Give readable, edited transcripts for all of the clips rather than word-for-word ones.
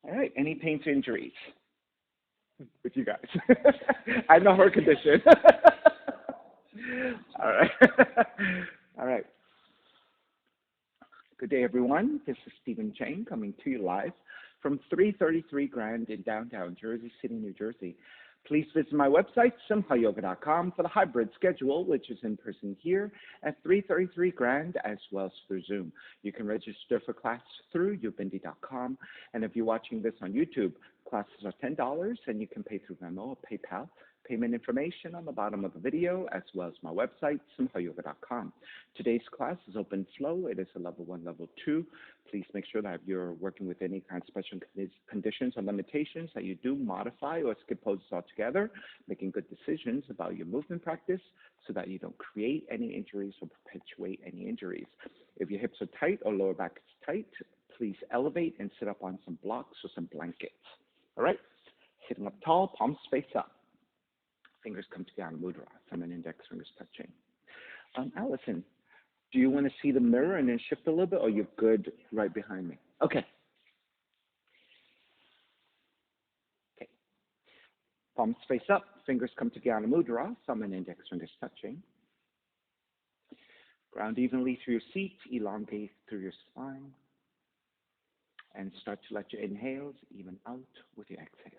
All right. Any pains or injuries with you guys? I know her condition. All right. All right. Good day, everyone. This is Stephen Chang coming to you live from 333 Grand in downtown Jersey City, New Jersey. Please visit my website, simhayoga.com, for the hybrid schedule, which is in person here at 333 Grand as well as through Zoom. You can register for class through ubindi.com. And if you're watching this on YouTube, classes are $10 and you can pay through Venmo or PayPal. Payment information on the bottom of the video, as well as my website, simhayoga.com. Today's class is open flow. It is a level 1, level 2. Please make sure that if you're working with any kind of special conditions or limitations that you do modify or skip poses altogether, making good decisions about your movement practice so that you don't create any injuries or perpetuate any injuries. If your hips are tight or lower back is tight, please elevate and sit up on some blocks or some blankets. All right? Sitting up tall, palms face up. Fingers come together, mudra, thumb and index fingers touching. Allison, do you want to see the mirror and then shift a little bit, or you're good right behind me? Okay. Okay. Palms face up, fingers come together, mudra, thumb and index fingers touching. Ground evenly through your seat, elongate through your spine, and start to let your inhales even out with your exhales.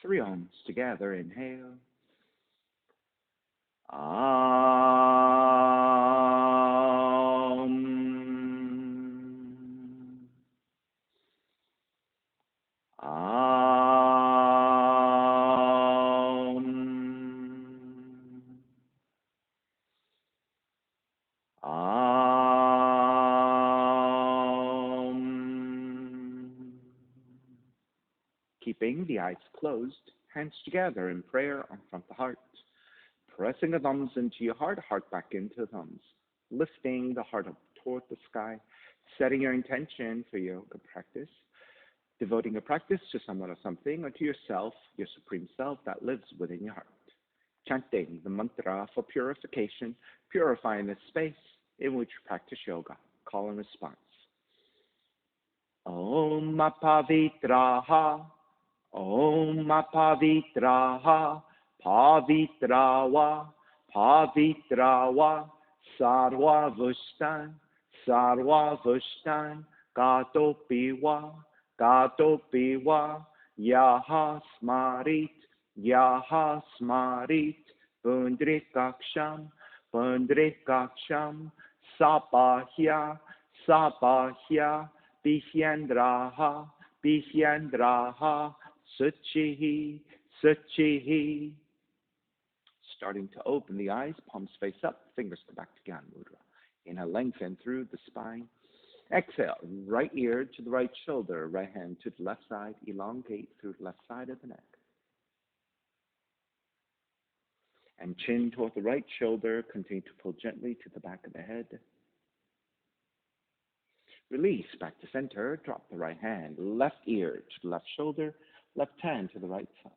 Three ohms together. Inhale. Om. Om. Om. Keeping the eyes closed, hands together in prayer on front of the heart. Pressing the thumbs into your heart, heart back into the thumbs. Lifting the heart up toward the sky. Setting your intention for your yoga practice. Devoting your practice to someone or something, or to yourself, your supreme self that lives within your heart. Chanting the mantra for purification, purifying the space in which you practice yoga. Call and response. Om Pavitraha, Om Pavitraha, Pavitrawa, Pavitrawa, Sarva Vushtan, Sarva Vushtan, Gatopiwa, Gatopiwa, Yaha Smarit, Yaha Smarit, Pundrikaksham, Pundrikaksham, Sapahya, Sapahya, Bihyandraha, Bihyandraha, Suchihi, Suchihi. Starting to open the eyes, palms face up, fingers go back to Gyan Mudra. Inhale, lengthen through the spine. Exhale, right ear to the right shoulder, right hand to the left side, elongate through the left side of the neck. And chin toward the right shoulder, continue to pull gently to the back of the head. Release back to center, drop the right hand, left ear to the left shoulder, left hand to the right side.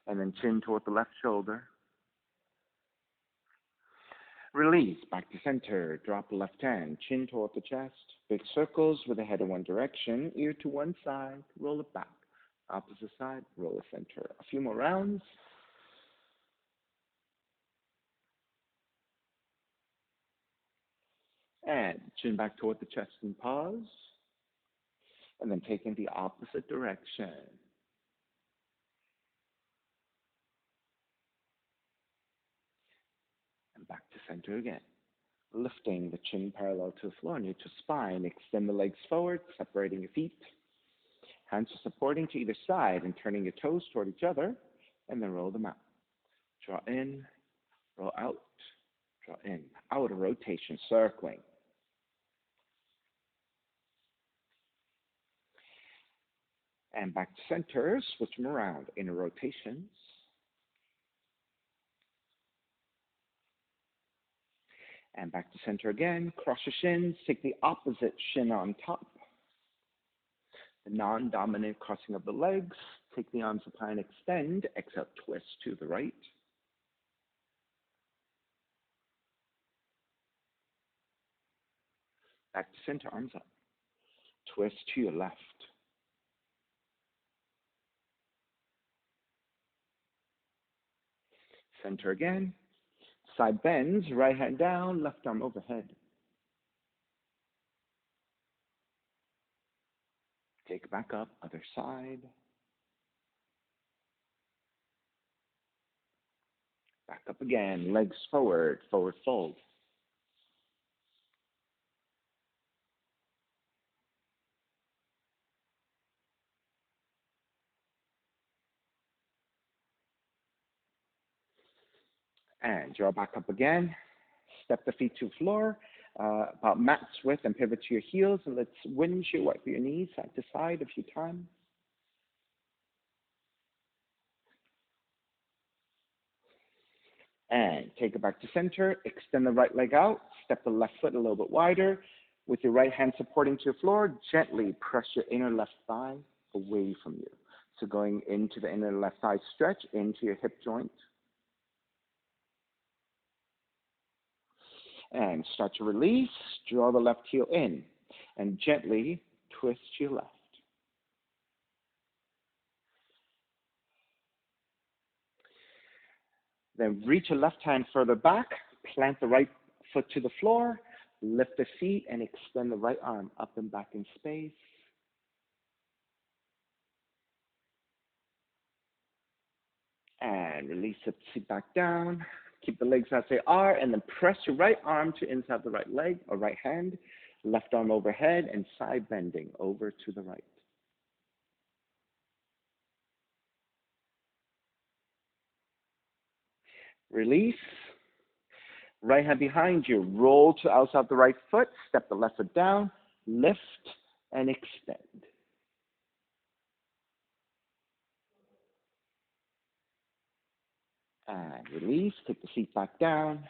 And then chin toward the left shoulder. Release back to center, drop the left hand, chin toward the chest, big circles with the head in one direction, ear to one side, roll it back. Opposite side, roll the center. A few more rounds. And chin back toward the chest and pause. And then take in the opposite direction. And back to center again. Lifting the chin parallel to the floor, near to spine. Extend the legs forward, separating your feet. Hands are supporting to either side and turning your toes toward each other. And then roll them out. Draw in, roll out, draw in. Outer rotation, circling. And back to center, switch them around. Inner rotations. And back to center again. Cross your shins. Take the opposite shin on top. The non-dominant crossing of the legs. Take the arms up high and extend. Exhale, twist to the right. Back to center, arms up. Twist to your left. Center again. Side bends, right hand down, left arm overhead. Take it back up, other side. Back up again, legs forward, forward fold. And draw back up again. Step the feet to the floor, about mat's width, and pivot to your heels. And let's windshield wipe your knees side to side a few times. And take it back to center. Extend the right leg out. Step the left foot a little bit wider. With your right hand supporting to your floor, gently press your inner left thigh away from you. So going into the inner left thigh stretch, into your hip joint. And start to release. Draw the left heel in. And gently twist to your left. Then reach your left hand further back. Plant the right foot to the floor. Lift the feet and extend the right arm up and back in space. And release the seat back down. Keep the legs as they are, and then press your right arm to inside the right leg or right hand. Left arm overhead and side bending over to the right. Release. Right hand behind you. Roll to outside the right foot. Step the left foot down. Lift and extend. And release. Take the feet back down.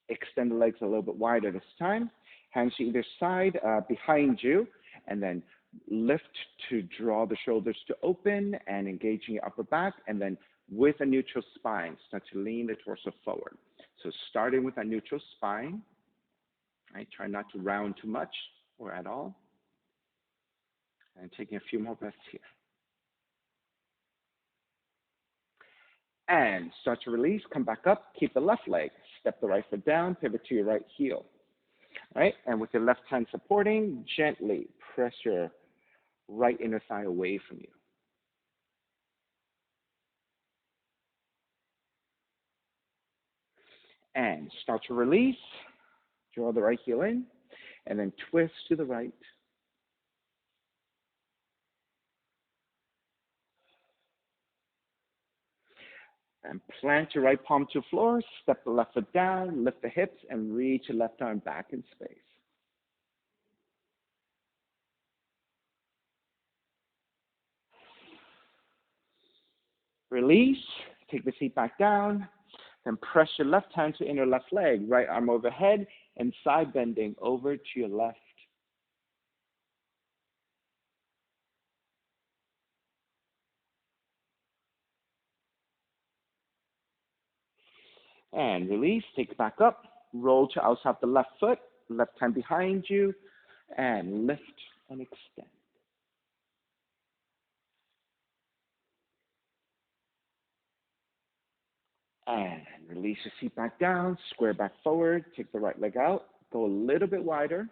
Extend the legs a little bit wider this time. Hands to either side behind you. And then lift to draw the shoulders to open and engaging your upper back. And then with a neutral spine, start to lean the torso forward. So starting with a neutral spine. Right? Try not to round too much or at all. And taking a few more breaths here. And start to release, come back up, keep the left leg, step the right foot down, pivot to your right heel. All right, and with your left hand supporting, gently press your right inner thigh away from you. And start to release, draw the right heel in, and then twist to the right. And plant your right palm to the floor, step the left foot down, lift the hips, and reach your left arm back in space. Release, take the seat back down, then press your left hand to inner left leg, right arm overhead, and side bending over to your left. And release, take it back up, roll to outside the left foot, left hand behind you, and lift and extend. And release your seat back down, square back forward, take the right leg out, go a little bit wider.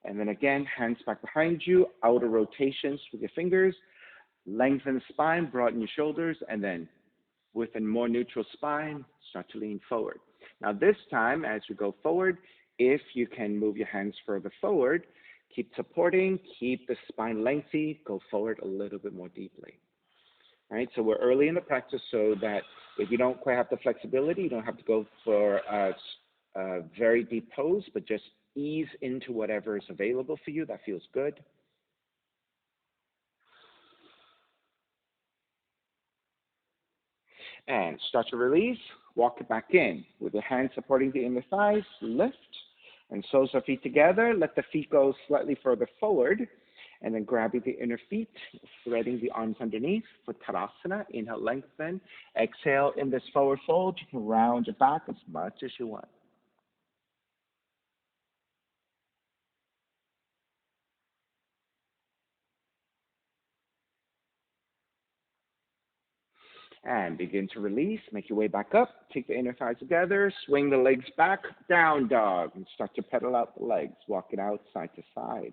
And then again, hands back behind you, outer rotations with your fingers, lengthen the spine, broaden your shoulders, and then with a more neutral spine, start to lean forward. Now this time, as you go forward, if you can move your hands further forward, keep supporting, keep the spine lengthy, go forward a little bit more deeply. All right, so we're early in the practice so that if you don't quite have the flexibility, you don't have to go for a very deep pose, but just ease into whatever is available for you that feels good. And start to release. Walk it back in. With your hands supporting the inner thighs, lift. And soles of feet together. Let the feet go slightly further forward. And then grabbing the inner feet, threading the arms underneath for Tadasana. Inhale, lengthen. Exhale, in this forward fold, you can round your back as much as you want. And begin to release. Make your way back up. Take the inner thighs together. Swing the legs back. Down dog. And start to pedal out the legs. Walking out side to side.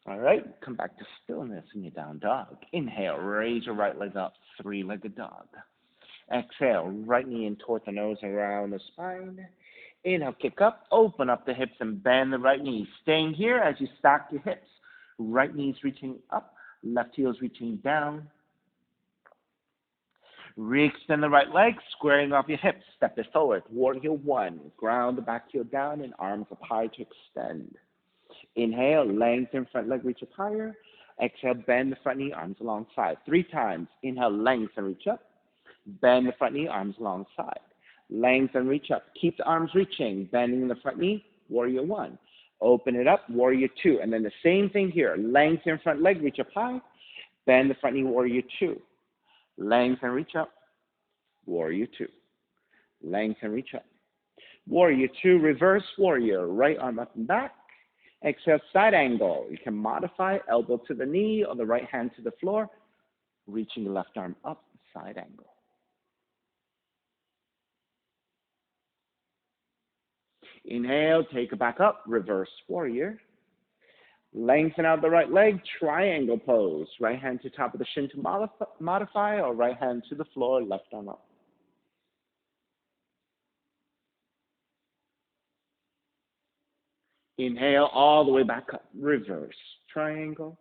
All right. Come back to stillness in your down dog. Inhale. Raise your right leg up. Three-legged dog. Exhale, right knee in toward the nose around the spine. Inhale, kick up, open up the hips and bend the right knee. Staying here as you stack your hips. Right knee's reaching up, left heel's reaching down. Re-extend the right leg, squaring off your hips. Step it forward. Warrior one. Ground the back heel down and arms up high to extend. Inhale, lengthen front leg, reach up higher. Exhale, bend the front knee, arms alongside. 3 times. Inhale, lengthen, reach up. Bend the front knee, arms alongside. Lengthen, reach up. Keep the arms reaching. Bending the front knee, warrior one. Open it up, warrior two. And then the same thing here. Lengthen front leg, reach up high. Bend the front knee, warrior two. Lengthen, reach up, warrior two. Lengthen, reach up. Warrior two, reverse warrior. Right arm up and back. Exhale, side angle. You can modify elbow to the knee or the right hand to the floor. Reaching the left arm up, side angle. Inhale, take it back up, reverse warrior. Lengthen out the right leg, triangle pose. Right hand to top of the shin to modify, or right hand to the floor, left arm up. Inhale, all the way back up, reverse triangle.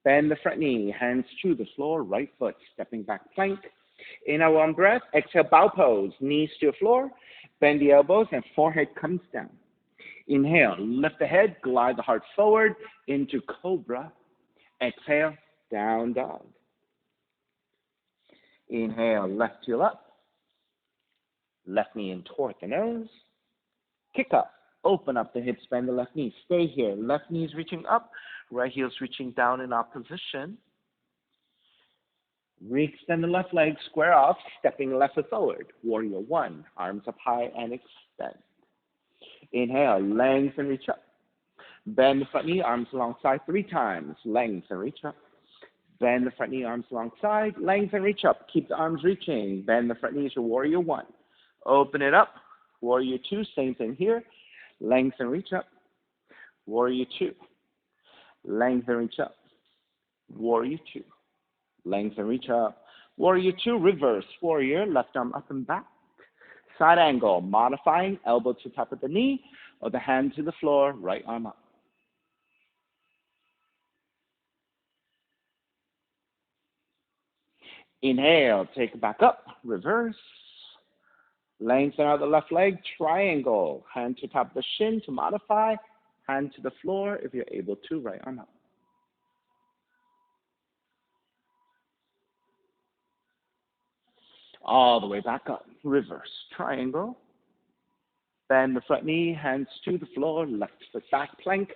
Bend the front knee, hands to the floor, right foot, stepping back plank. Inhale, one breath. Exhale, bow pose, knees to the floor. Bend the elbows and forehead comes down. Inhale, lift the head, glide the heart forward into cobra. Exhale, down dog. Inhale, left heel up. Left knee in toward the nose. Kick up. Open up the hips, bend the left knee. Stay here. Left knee is reaching up. Right heel is reaching down in opposition. Re-extend the left leg, square off, stepping left foot forward. Warrior one. Arms up high and extend. Inhale, lengthen, reach up. Bend the front knee, arms alongside 3 times. Lengthen, reach up. Bend the front knee, arms alongside. Lengthen, reach up. Keep the arms reaching. Bend the front knee to warrior one. Open it up. Warrior two, same thing here. Lengthen, reach up. Warrior two. Lengthen, reach up. Warrior two. Lengthen, reach up. Warrior two, reverse warrior. Left arm up and back. Side angle, modifying elbow to top of the knee or the hand to the floor, right arm up. Inhale, take it back up, reverse. Lengthen out the left leg, triangle. Hand to top of the shin to modify. Hand to the floor if you're able to, right arm up. All the way back up, reverse triangle. Bend the front knee, hands to the floor, left foot back plank.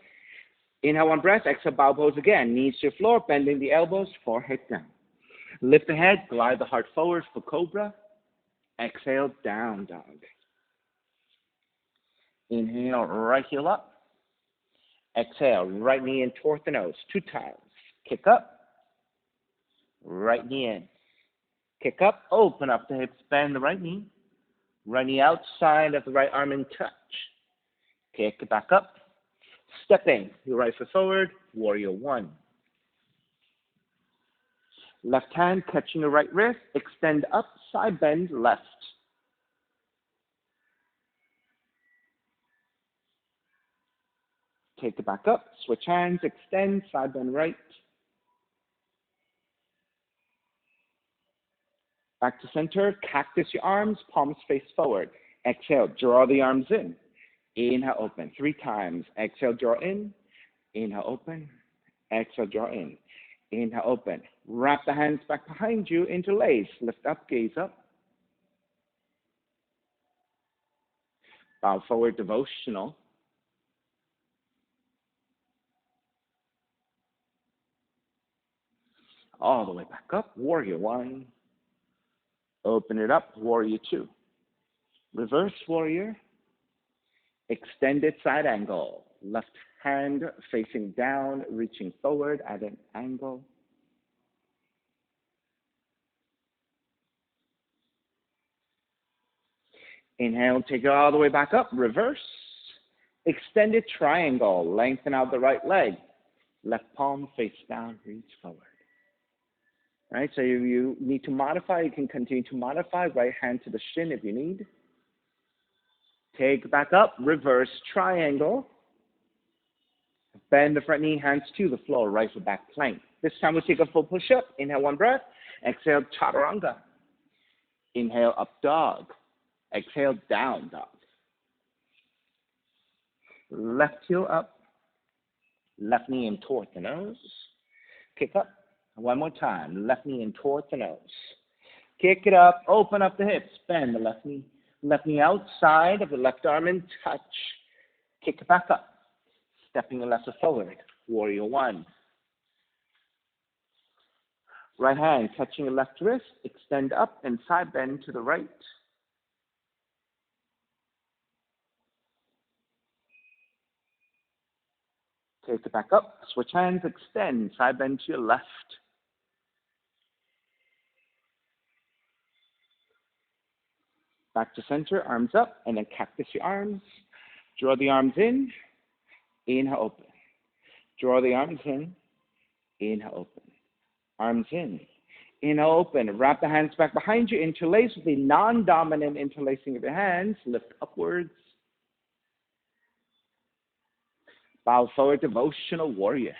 Inhale, one breath, exhale, bow pose again. Knees to the floor, bending the elbows, forehead down. Lift the head, glide the heart forward for cobra. Exhale, down dog. Inhale, right heel up. Exhale, right knee in toward the nose, 2 times. Kick up, right knee in. Kick up, open up the hips, bend the right knee. Right knee outside of the right arm in touch. Kick it back up. Stepping your right foot forward, warrior one. Left hand catching the right wrist, extend up, side bend left. Take it back up, switch hands, extend, side bend right. Back to center, cactus your arms, palms face forward. Exhale, draw the arms in. Inhale, open. 3 times. Exhale, draw in. Inhale, open. Exhale, draw in. Inhale, open. Wrap the hands back behind you, interlace. Lift up, gaze up. Bow forward, devotional. All the way back up, warrior 1. Open it up, warrior 2. Reverse warrior. Extended side angle. Left hand facing down, reaching forward at an angle. Inhale, take it all the way back up, reverse. Extended triangle, lengthen out the right leg. Left palm face down, reach forward. All right, so you need to modify, you can continue to modify. Right hand to the shin if you need. Take back up, reverse triangle. Bend the front knee, hands to the floor, right foot back plank. This time we'll take a full push-up. Inhale, 1 breath. Exhale, chaturanga. Inhale, up dog. Exhale, down dog. Left heel up. Left knee in toward the nose. Kick up. 1 more time. Left knee in toward the nose. Kick it up. Open up the hips. Bend the left knee. Left knee outside of the left arm and touch. Kick it back up. Stepping the left foot forward. Warrior 1. Right hand touching the left wrist. Extend up and side bend to the right. Take it back up. Switch hands. Extend. Side bend to your left. Back to center. Arms up. And then cactus your arms. Draw the arms in. Inhale, open. Draw the arms in. Inhale, open. Arms in. Inhale, open. Wrap the hands back behind you. Interlace with the non-dominant interlacing of your hands. Lift upwards. Bow forward, devotional warrior.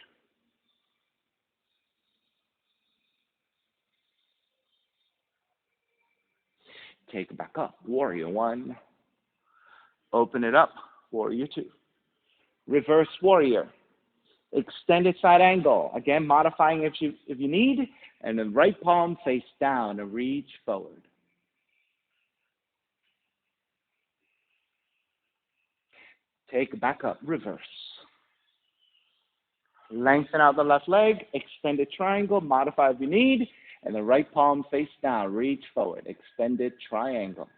Take it back up. Warrior 1. Open it up. Warrior 2. Reverse warrior. Extended side angle. Again, modifying if you need. And then right palm face down and reach forward. Take it back up. Reverse. Lengthen out the left leg. Extended triangle. Modify if you need. And the right palm face down. Reach forward. Extended triangle.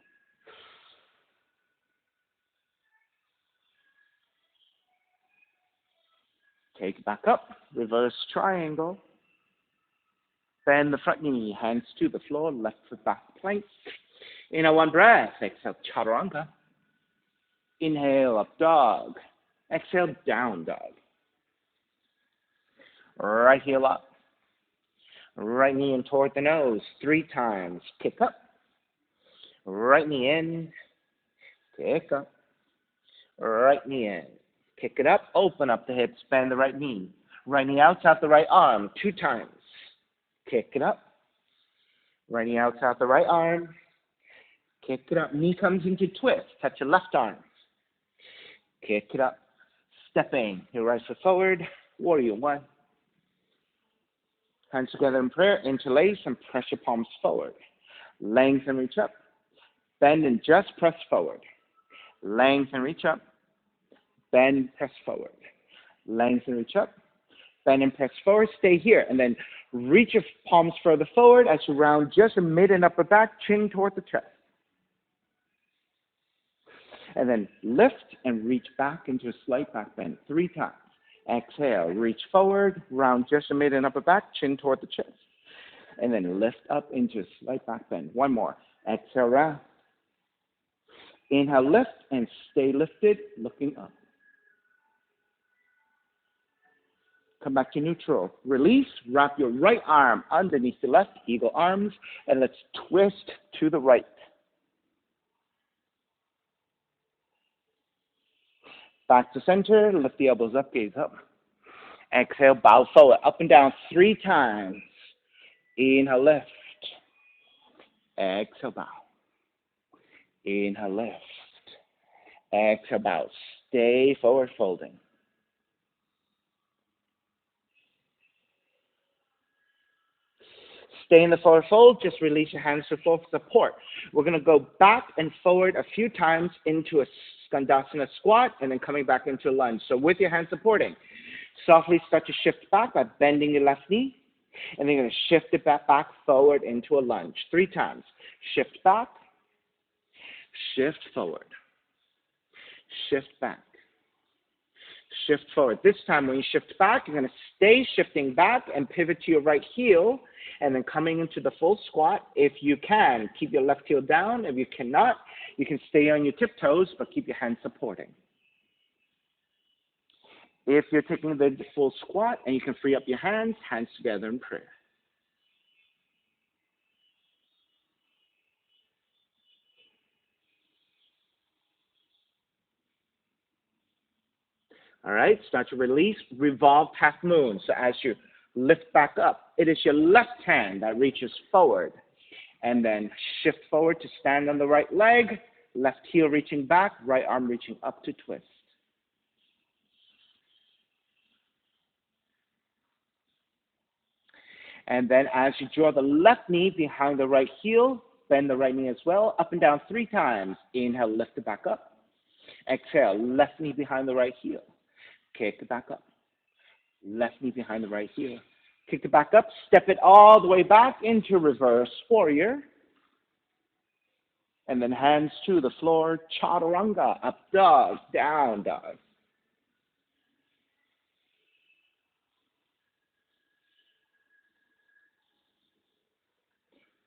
Take it back up. Reverse triangle. Bend the front knee. Hands to the floor. Left foot back plank. Inhale, 1 breath. Exhale, chaturanga. Inhale, up dog. Exhale, down dog. Right heel up. Right knee in toward the nose. 3 times. Kick up. Right knee in. Kick up. Right knee in. Kick it up. Open up the hips. Bend the right knee. Right knee outside the right arm. 2 times. Kick it up. Right knee outside the right arm. Kick it up. Knee comes into twist. Touch your left arm. Kick it up. Stepping your right foot forward. Warrior 1. Hands together in prayer. Interlace and press your palms forward. Lengthen, reach up. Bend and just press forward. Lengthen, reach up. Bend, press forward. Lengthen, reach up. Bend and press forward. Stay here. And then reach your palms further forward as you round just your mid and upper back, chin toward the chest. And then lift and reach back into a slight back bend 3 times. Exhale, reach forward, round just your mid and upper back, chin toward the chest. And then lift up into a slight back bend. 1 more. Exhale, round. Inhale, lift, and stay lifted, looking up. Come back to neutral. Release, wrap your right arm underneath the left, eagle arms, and let's twist to the right. Back to center, lift the elbows up, gaze up. Exhale, bow forward, up and down 3 times. Inhale, lift. Exhale, bow. Inhale, lift. Exhale, bow. Stay forward folding. Stay in the forward fold. Just release your hands to the floor for support. We're going to go back and forward a few times into a Skandasana squat and then coming back into a lunge. So with your hands supporting, softly start to shift back by bending your left knee. And then you're going to shift it back forward into a lunge. 3 times. Shift back. Shift forward. Shift back. Shift forward. This time when you shift back, you're going to stay shifting back and pivot to your right heel and then coming into the full squat. If you can, keep your left heel down. If you cannot, you can stay on your tiptoes, but keep your hands supporting. If you're taking the full squat and you can free up your hands together in prayer. All right, start to release, revolved half moon. So as you lift back up, it is your left hand that reaches forward. And then shift forward to stand on the right leg, left heel reaching back, right arm reaching up to twist. And then as you draw the left knee behind the right heel, bend the right knee as well, up and down 3 times. Inhale, lift it back up. Exhale, left knee behind the right heel. Kick it back up. Left knee behind the right heel. Kick it back up, step it all the way back into reverse warrior. And then hands to the floor, chaturanga, up dog, down dog.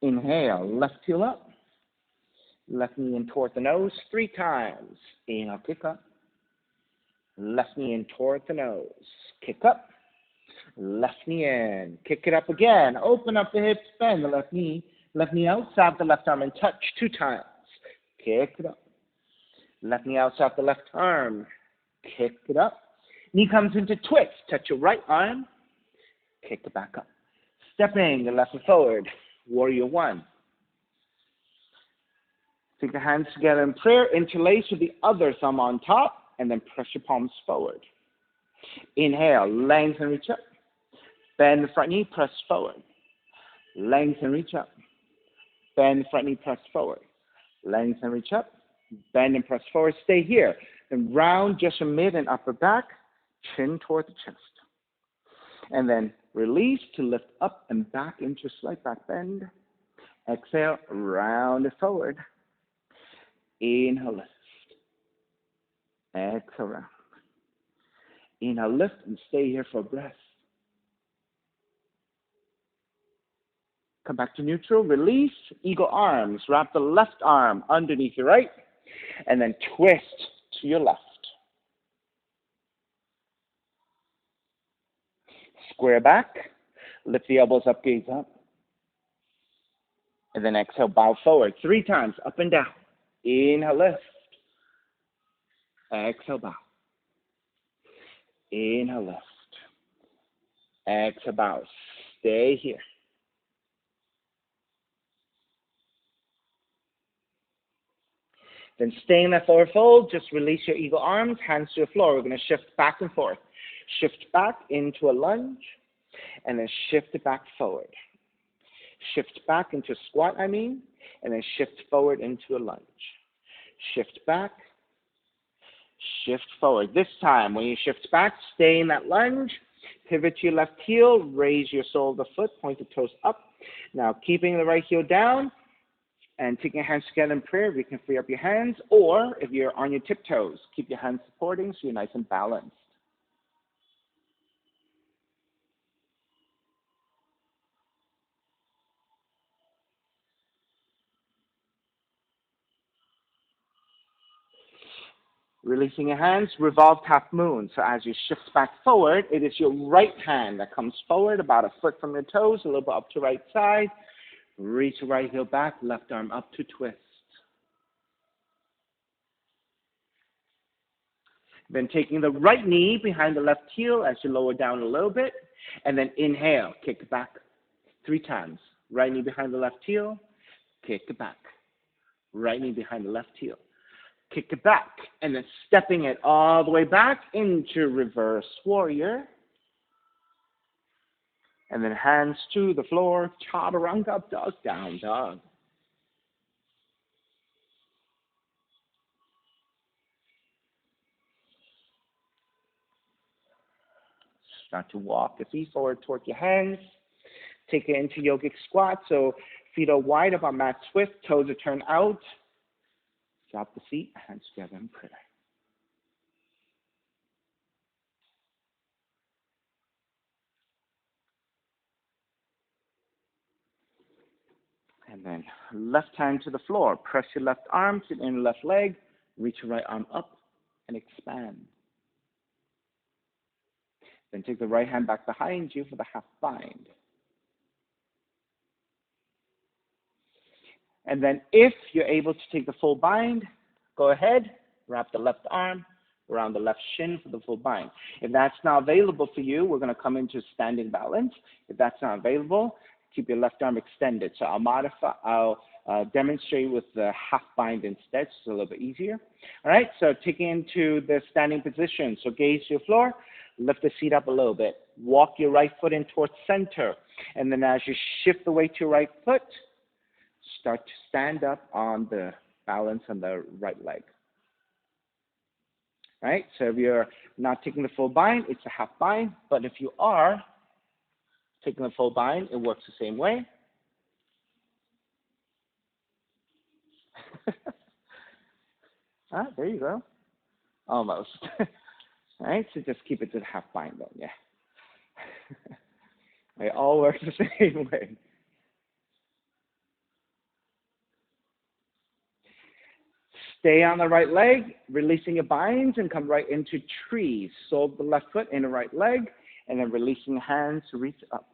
Inhale, left heel up. Left knee in toward the nose 3 times. Inhale, kick up. Left knee in toward the nose. Kick up. Left knee in. Kick it up again. Open up the hips, bend the left knee. Left knee outside the left arm and touch 2 times. Kick it up. Left knee outside the left arm. Kick it up. Knee comes into twist. Touch your right arm. Kick it back up. Stepping the left foot forward. Warrior 1. Take the hands together in prayer. Interlace with the other thumb on top. And then press your palms forward. Inhale, lengthen, reach up. Bend the front knee, press forward. Lengthen, reach up. Bend the front knee, press forward. Lengthen, reach up. Bend and press forward. Stay here. And round just your mid and upper back. Chin toward the chest. And then release to lift up and back into a slight back bend. Exhale, round it forward. Inhale, lift. Exhale, round. Inhale, lift and stay here for a breath. Come back to neutral. Release. Eagle arms. Wrap the left arm underneath your right. And then twist to your left. Square back. Lift the elbows up, gaze up. And then exhale, bow forward 3 times, up and down. Inhale, lift. Exhale, bow. Inhale, lift. Exhale, bow. Stay here. Then stay in that forward fold. Just release your eagle arms, hands to the floor. We're going to shift back and forth. Shift back into a lunge, and then shift it back forward. Shift back into a squat, and then shift forward into a lunge. Shift back. Shift forward. This time, when you shift back, stay in that lunge. Pivot to your left heel. Raise your sole of the foot. Point the toes up. Now, keeping the right heel down and taking your hands together in prayer, you can free up your hands. Or, if you're on your tiptoes, keep your hands supporting so you're nice and balanced. Releasing your hands, revolved half moon. So as you shift back forward, it is your right hand that comes forward about a foot from your toes, a little bit up to right side. Reach the right heel back, left arm up to twist. Then taking the right knee behind the left heel as you lower down a little bit. And then inhale, kick it back 3 times. Right knee behind the left heel. kick it back. Right knee behind the left heel. Kick it back, and then stepping it all the way back into reverse warrior. And then hands to the floor, chaturanga up dog, down dog. Start to walk the feet forward toward your hands. Take it into yogic squat, so feet are wide about mat swift, toes are turned out. Drop the feet, hands together in prayer. And then left hand to the floor. Press your left arm to the inner left leg. Reach your right arm up and expand. Then take the right hand back behind you for the half bind. And then if you're able to take the full bind, go ahead, wrap the left arm around the left shin for the full bind. If that's not available for you, we're going to come into standing balance. If that's not available, keep your left arm extended. So I'll demonstrate with the half bind instead. It's a little bit easier. All right, so taking into the standing position. So gaze to your floor, lift the seat up a little bit. Walk your right foot in towards center. And then as you shift the weight to your right foot, start to stand up on the balance on the right leg. Right? So if you're not taking the full bind, it's a half bind. But if you are taking the full bind, it works the same way. There you go. Almost. All right, so just keep it to the half bind then, yeah. They all work the same way. Stay on the right leg, releasing your binds, and come right into trees. Sole of the left foot in the right leg, and then releasing hands to reach up.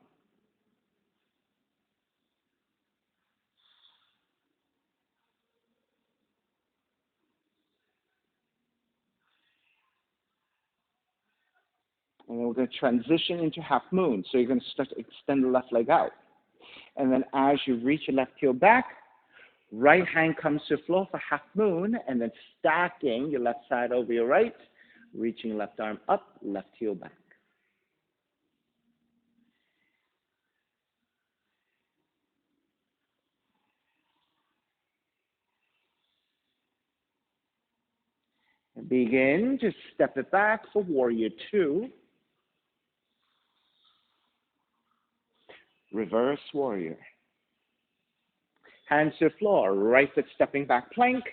And then we're going to transition into half moon. So you're going to start to extend the left leg out. And then as you reach your left heel back, right hand comes to the floor for half moon, and then stacking your left side over your right, reaching left arm up, left heel back. And begin to step it back for warrior two. Reverse warrior. Hands to the floor, right foot stepping back plank,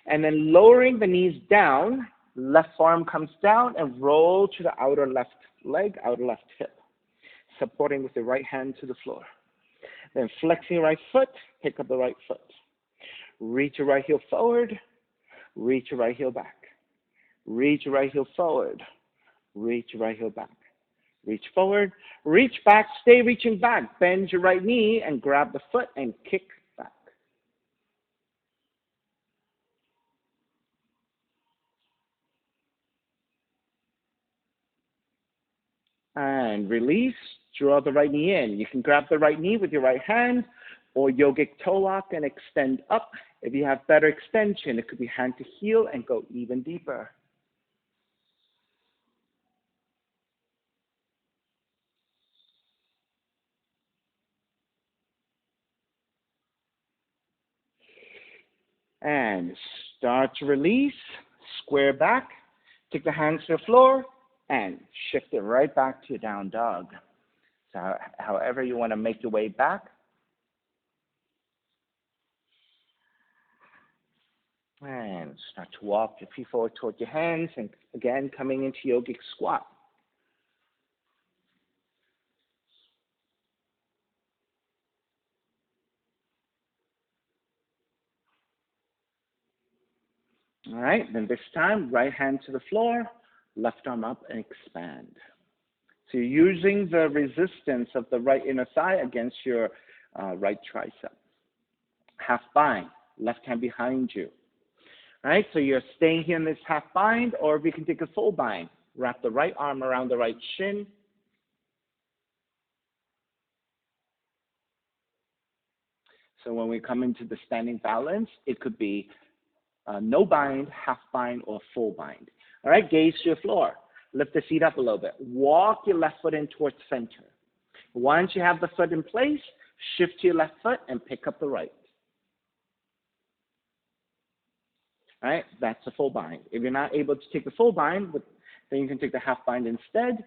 and then lowering the knees down, left arm comes down and roll to the outer left leg, outer left hip, supporting with the right hand to the floor. Then flexing your right foot, pick up the right foot. Reach your right heel forward, reach your right heel back. Reach your right heel forward, reach your right heel back. Reach forward, reach back, stay reaching back. Bend your right knee and grab the foot and kick back. And release, draw the right knee in. You can grab the right knee with your right hand or yogic toe lock and extend up. If you have better extension, it could be hand to heel and go even deeper. And start to release, square back, take the hands to the floor, and shift it right back to down dog. So however you want to make your way back. And start to walk your feet forward toward your hands, and again, coming into yogic squat. All right, then this time, right hand to the floor, left arm up and expand. So you're using the resistance of the right inner thigh against your right tricep. Half bind, left hand behind you. All right, so you're staying here in this half bind, or we can take a full bind. Wrap the right arm around the right shin. So when we come into the standing balance, it could be no bind, half bind, or full bind. All right, gaze to your floor. Lift the feet up a little bit. Walk your left foot in towards center. Once you have the foot in place, shift to your left foot and pick up the right. All right, that's a full bind. If you're not able to take the full bind, then you can take the half bind instead,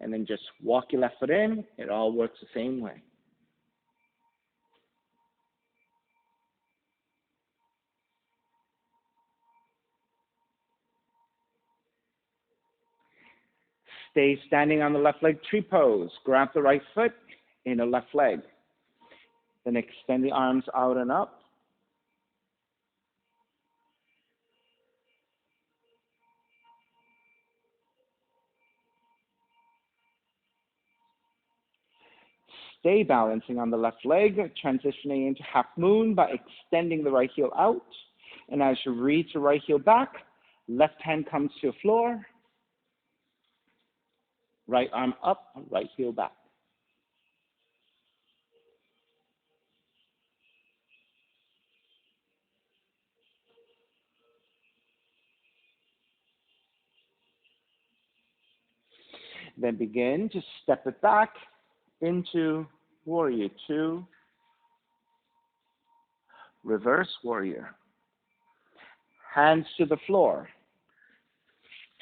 and then just walk your left foot in. It all works the same way. Stay standing on the left leg tree pose. Grab the right foot in the left leg. Then extend the arms out and up. Stay balancing on the left leg, transitioning into half moon by extending the right heel out. And as you reach the right heel back, left hand comes to the floor. Right arm up, right heel back. Then begin to step it back into warrior two, reverse warrior. Hands to the floor.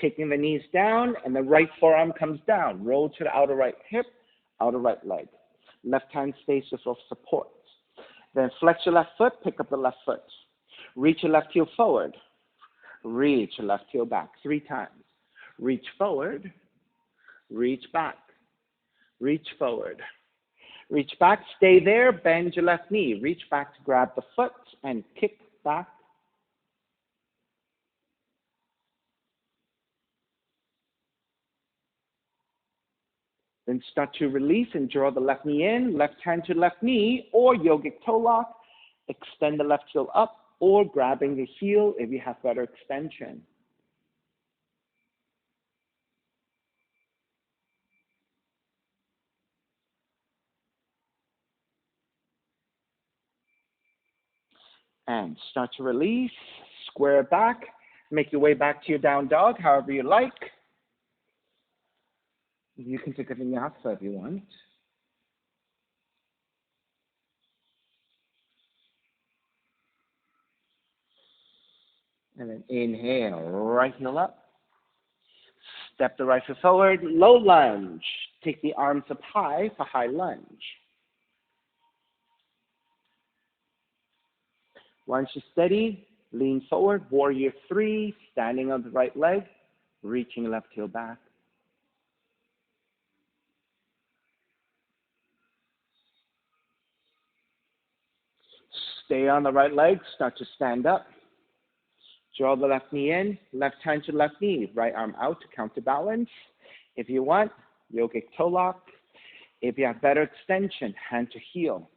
Taking the knees down and the right forearm comes down. Roll to the outer right hip, outer right leg. Left hand stays for support. Then flex your left foot, pick up the left foot. Reach your left heel forward. Reach your left heel back 3 times. Reach forward, reach back, reach forward. Reach back, stay there, bend your left knee. Reach back to grab the foot and kick back. Then start to release and draw the left knee in, left hand to left knee, or yogic toe lock. Extend the left heel up, or grabbing the heel if you have better extension. And start to release, square back, make your way back to your down dog, however you like. You can take a vinyasa if you want. And then inhale, right heel up. Step the right foot forward, low lunge. Take the arms up high for high lunge. Once you're steady, lean forward, warrior three, standing on the right leg, reaching left heel back. Stay on the right leg, start to stand up. Draw the left knee in, left hand to left knee, right arm out to counterbalance. If you want, yogic toe lock. If you have better extension, hand to heel.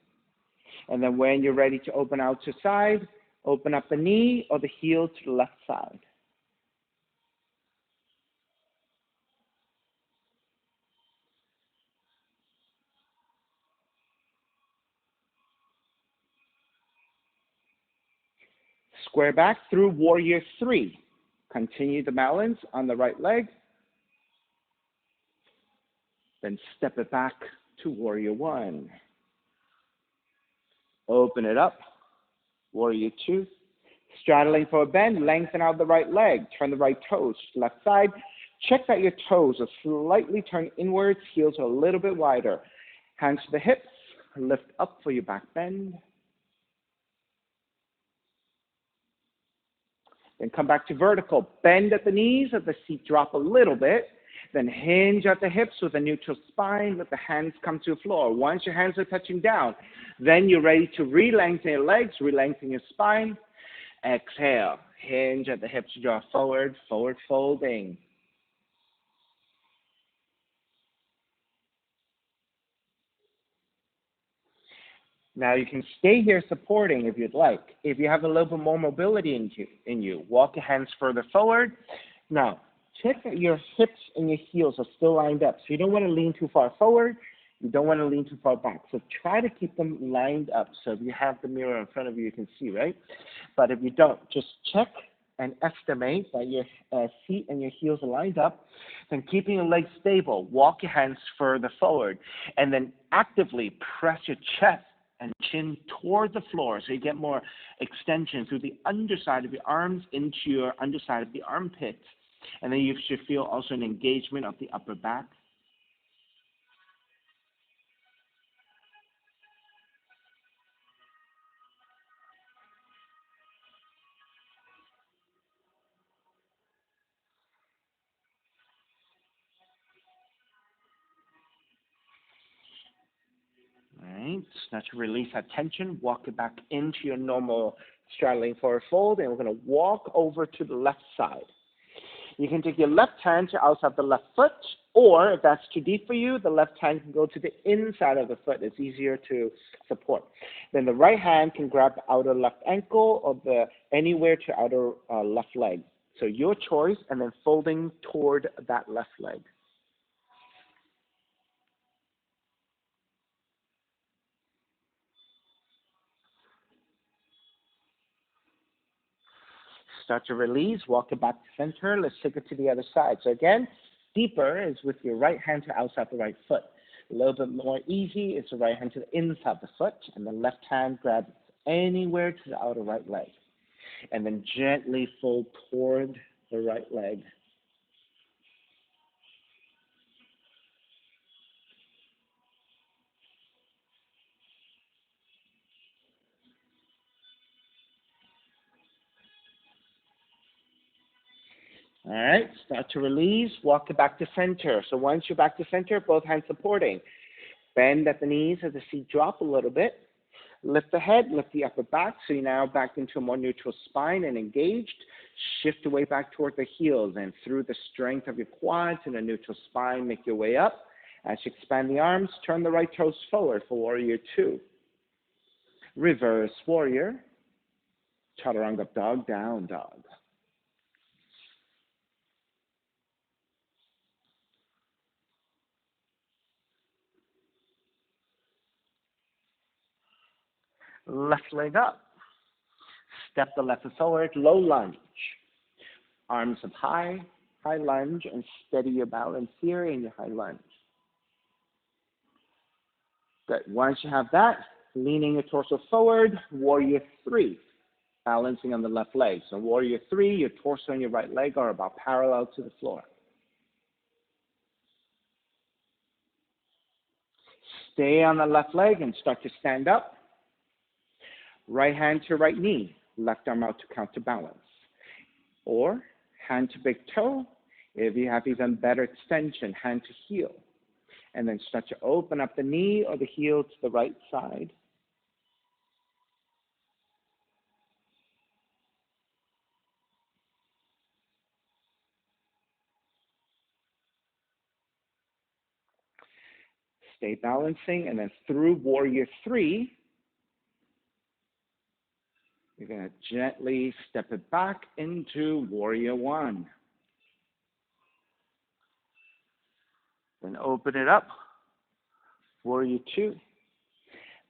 And then when you're ready to open out to side, open up the knee or the heel to the left side. Square back through warrior three. Continue the balance on the right leg. Then step it back to warrior one. Open it up, warrior two. Straddling for a bend, lengthen out the right leg. Turn the right toes to the left side. Check that your toes are slightly turned inwards, heels are a little bit wider. Hands to the hips, lift up for your back bend. Then come back to vertical. Bend at the knees, let the seat drop a little bit. Then hinge at the hips with a neutral spine. Let the hands come to the floor. Once your hands are touching down, then you're ready to re-lengthen your legs, re-lengthen your spine. Exhale. Hinge at the hips, draw forward, forward folding. Now you can stay here supporting if you'd like. If you have a little bit more mobility in you, walk your hands further forward. Now, check that your hips and your heels are still lined up. So you don't want to lean too far forward. You don't want to lean too far back. So try to keep them lined up. So if you have the mirror in front of you, you can see, right? But if you don't, just check and estimate that your feet and your heels are lined up. Then keeping your legs stable, walk your hands further forward. And then actively press your chest and chin toward the floor so you get more extension through the underside of your arms into your underside of the armpit. And then you should feel also an engagement of the upper back. All right, start to release that tension. Walk it back into your normal straddling forward fold, and we're going to walk over to the left side. You can take your left hand to outside the left foot, or if that's too deep for you, the left hand can go to the inside of the foot. It's easier to support. Then the right hand can grab the outer left ankle or anywhere to outer left leg. So your choice, and then folding toward that left leg. Start to release, walk it back to center. Let's take it to the other side. So again, deeper is with your right hand to outside the right foot. A little bit more easy is the right hand to the inside the foot, and the left hand grabs anywhere to the outer right leg. And then gently fold toward the right leg. All right, start to release, walk it back to center. So once you're back to center, both hands supporting. Bend at the knees as the feet drop a little bit. Lift the head, lift the upper back, so you're now back into a more neutral spine and engaged. Shift your way back toward the heels, and through the strength of your quads and a neutral spine, make your way up. As you expand the arms, turn the right toes forward for Warrior 2. Reverse Warrior. Chaturanga Dog, Down Dog. Left leg up. Step the left foot forward, low lunge. Arms up high, high lunge, and steady your balance here in your high lunge. Good. Once you have that, leaning your torso forward, Warrior 3, balancing on the left leg. So Warrior 3, your torso and your right leg are about parallel to the floor. Stay on the left leg and start to stand up. Right hand to right knee, left arm out to counterbalance. Or hand to big toe. If you have even better extension, hand to heel. And then start to open up the knee or the heel to the right side. Stay balancing, and then through Warrior 3, you're going to gently step it back into Warrior 1. Then open it up, Warrior 2.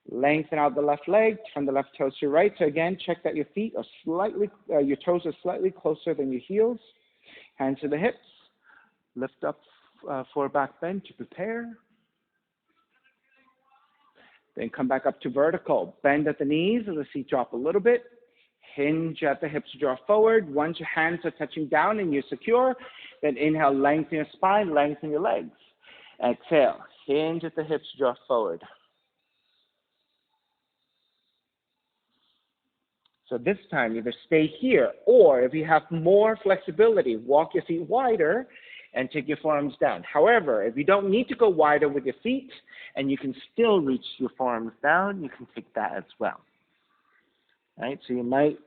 Lengthen out the left leg, turn the left toes to your right. So again, check that your feet are your toes are slightly closer than your heels. Hands to the hips. Lift up for a back bend to prepare. Then come back up to vertical. Bend at the knees as the feet drop a little bit. Hinge at the hips to draw forward. Once your hands are touching down and you're secure, then inhale, lengthen your spine, lengthen your legs. Exhale, hinge at the hips to draw forward. So this time, either stay here, or if you have more flexibility, walk your feet wider and take your forearms down. However, if you don't need to go wider with your feet and you can still reach your forearms down, you can take that as well. All right, so you might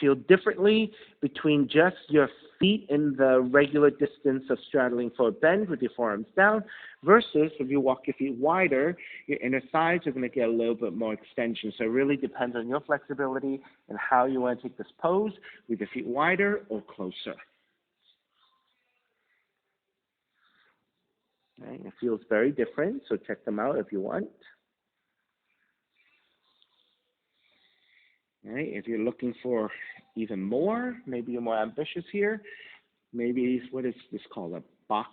feel differently between just your feet in the regular distance of straddling for a bend with your forearms down versus if you walk your feet wider, your inner thighs are going to get a little bit more extension. So it really depends on your flexibility and how you want to take this pose with your feet wider or closer. Right? It feels very different, so check them out if you want. Right? If you're looking for even more, maybe you're more ambitious here. Maybe what is this called? A box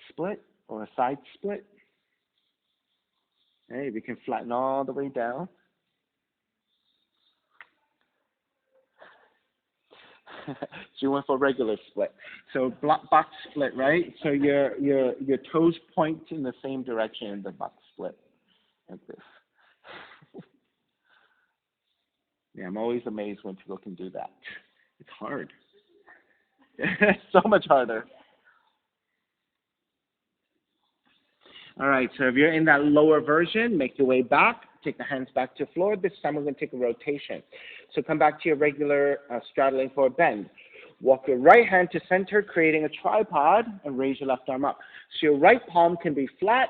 split or a side split. Right? We can flatten all the way down. So you went for regular split. So box split, right? So your toes point in the same direction in the box split, like this. Yeah, I'm always amazed when people can do that. It's hard. So much harder. All right, so if you're in that lower version, make your way back. Take the hands back to the floor. This time we're going to take a rotation. So come back to your regular straddling forward bend. Walk your right hand to center, creating a tripod, and raise your left arm up. So your right palm can be flat,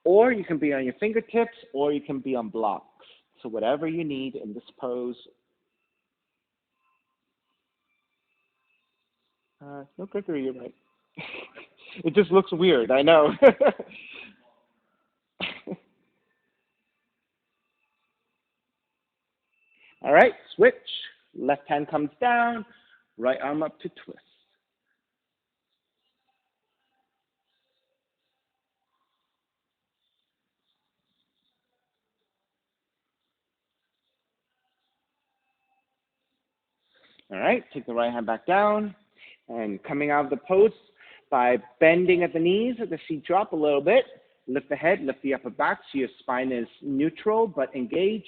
or you can be on your fingertips, or you can be on blocks. So whatever you need in this pose. No, Gregory, you're right. It just looks weird, I know. All right, switch. Left hand comes down, right arm up to twist. All right, take the right hand back down and coming out of the pose by bending at the knees at the seat drop a little bit. Lift the head, lift the upper back so your spine is neutral but engaged.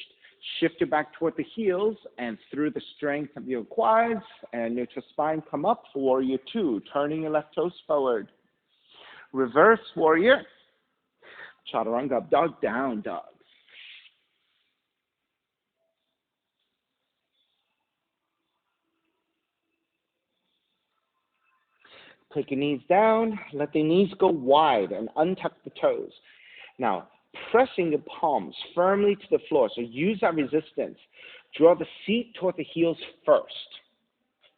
Shift your back toward the heels and through the strength of your quads and neutral spine, come up for Warrior Two, turning your left toes forward. Reverse Warrior. Chaturanga up dog, down dog. Take your knees down, let the knees go wide and untuck the toes. Now, pressing your palms firmly to the floor, so use that resistance. Draw the seat toward the heels first.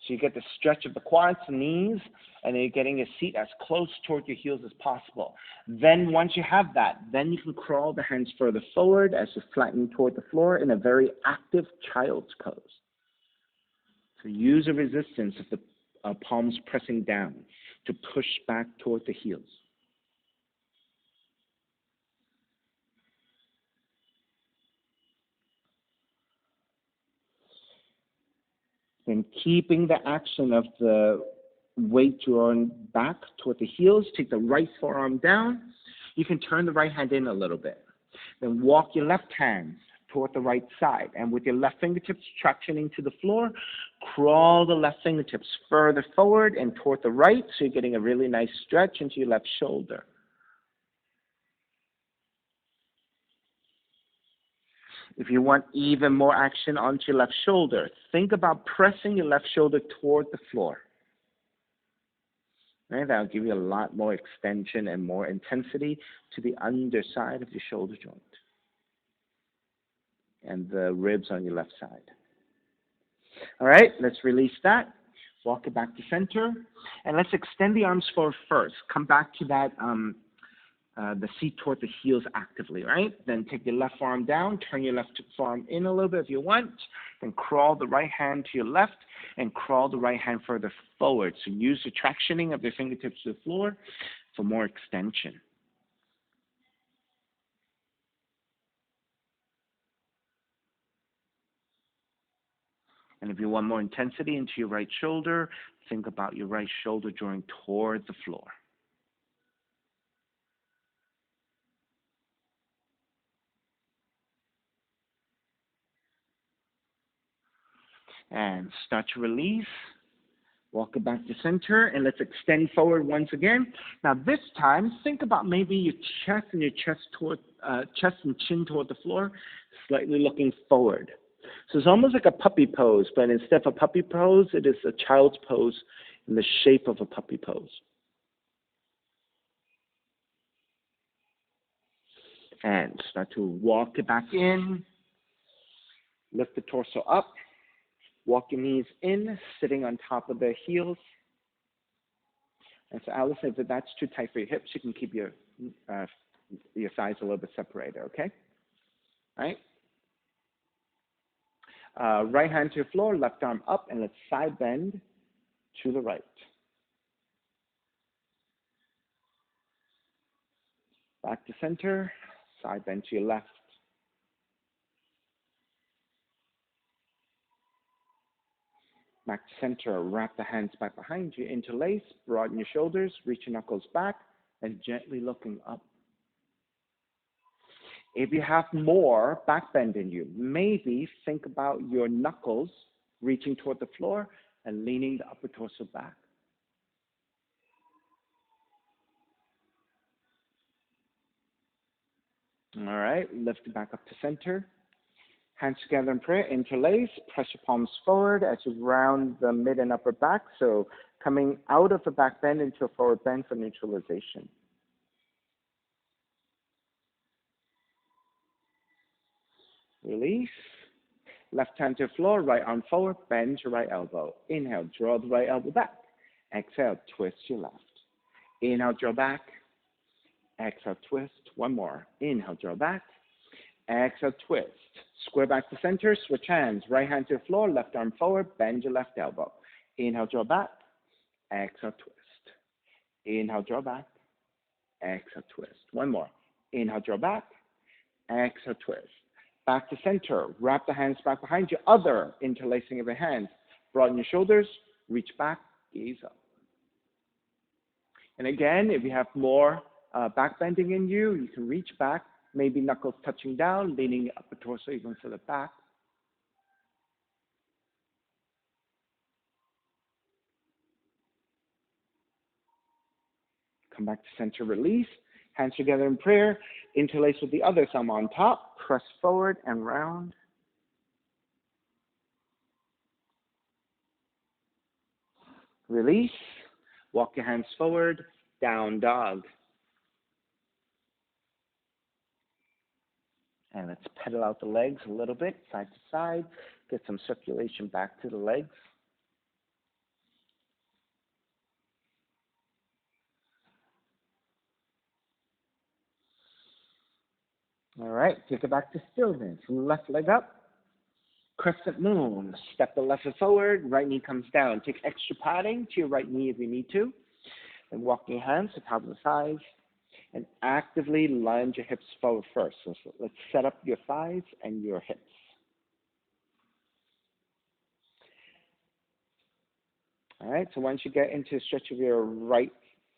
So you get the stretch of the quads and knees, and then you're getting your seat as close toward your heels as possible. Then once you have that, then you can crawl the hands further forward as you flatten toward the floor in a very active child's pose. So use a resistance of the palms pressing down to push back toward the heels. And keeping the action of the weight drawn back toward the heels, take the right forearm down. You can turn the right hand in a little bit. Then walk your left hand toward the right side. And with your left fingertips tractioning to the floor, crawl the left fingertips further forward and toward the right, so you're getting a really nice stretch into your left shoulder. If you want even more action onto your left shoulder, think about pressing your left shoulder toward the floor. Right? That'll give you a lot more extension and more intensity to the underside of your shoulder joint and the ribs on your left side. All right, let's release that. Walk it back to center. And let's extend the arms forward first. Come back to that the seat toward the heels actively, right? Then take your left forearm down, turn your left forearm in a little bit if you want, then crawl the right hand to your left and crawl the right hand further forward. So use the tractioning of the fingertips to the floor for more extension. And if you want more intensity into your right shoulder, think about your right shoulder drawing toward the floor. And start to release. Walk it back to center, and let's extend forward once again. Now this time, think about maybe your chest and chest and chin toward the floor, slightly looking forward. So it's almost like a puppy pose, but instead of a puppy pose, it is a child's pose in the shape of a puppy pose. And start to walk it back in. Lift the torso up. Walk your knees in, sitting on top of the heels. And so Allison, if that's too tight for your hips, you can keep your thighs a little bit separated, okay? All right? Right hand to the floor, left arm up, and let's side bend to the right. Back to center, side bend to your left. Back to center, wrap the hands back behind you, interlace, broaden your shoulders, reach your knuckles back, and gently looking up. If you have more back bend in you, maybe think about your knuckles reaching toward the floor and leaning the upper torso back. All right, lift it back up to center. Hands together in prayer, interlace, press your palms forward as you round the mid and upper back. So coming out of the back bend into a forward bend for neutralization. Release. Left hand to the floor, right arm forward, bend your right elbow. Inhale, draw the right elbow back. Exhale, twist your left. Inhale, draw back. Exhale, twist. One more. Inhale, draw back. Exhale, twist. Square back to center, switch hands. Right hand to the floor, left arm forward, bend your left elbow. Inhale, draw back. Exhale, twist. Inhale, draw back. Exhale, twist. One more. Inhale, draw back. Exhale, twist. Back to center. Wrap the hands back behind you. Other interlacing of your hands. Broaden your shoulders. Reach back. Gaze up. And again, if you have more back bending in you, you can reach back. Maybe knuckles touching down, leaning the upper torso even further back. Come back to center, release. Hands together in prayer. Interlace with the other thumb on top. Press forward and round. Release. Walk your hands forward. Down dog. And let's pedal out the legs a little bit, side to side. Get some circulation back to the legs. All right, take it back to stillness. Left leg up. Crescent moon. Step the left foot forward. Right knee comes down. Take extra padding to your right knee if you need to. And walk your hands to top of the thighs. And actively lunge your hips forward first. So let's set up your thighs and your hips. All right, so once you get into a stretch of your right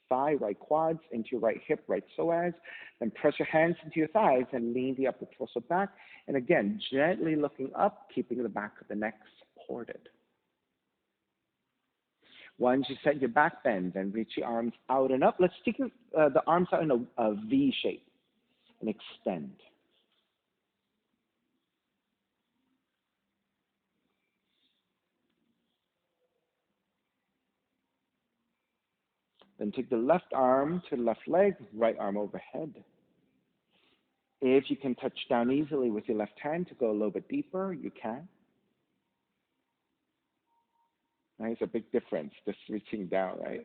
thigh, right quads, into your right hip, right psoas, then press your hands into your thighs and lean the upper torso back. And again, gently looking up, keeping the back of the neck supported. Once you set your back bend, then reach your arms out and up. Let's take the arms out in a V shape and extend. Then take the left arm to the left leg, right arm overhead. If you can touch down easily with your left hand to go a little bit deeper, you can. Right, it's a big difference, just reaching down, right?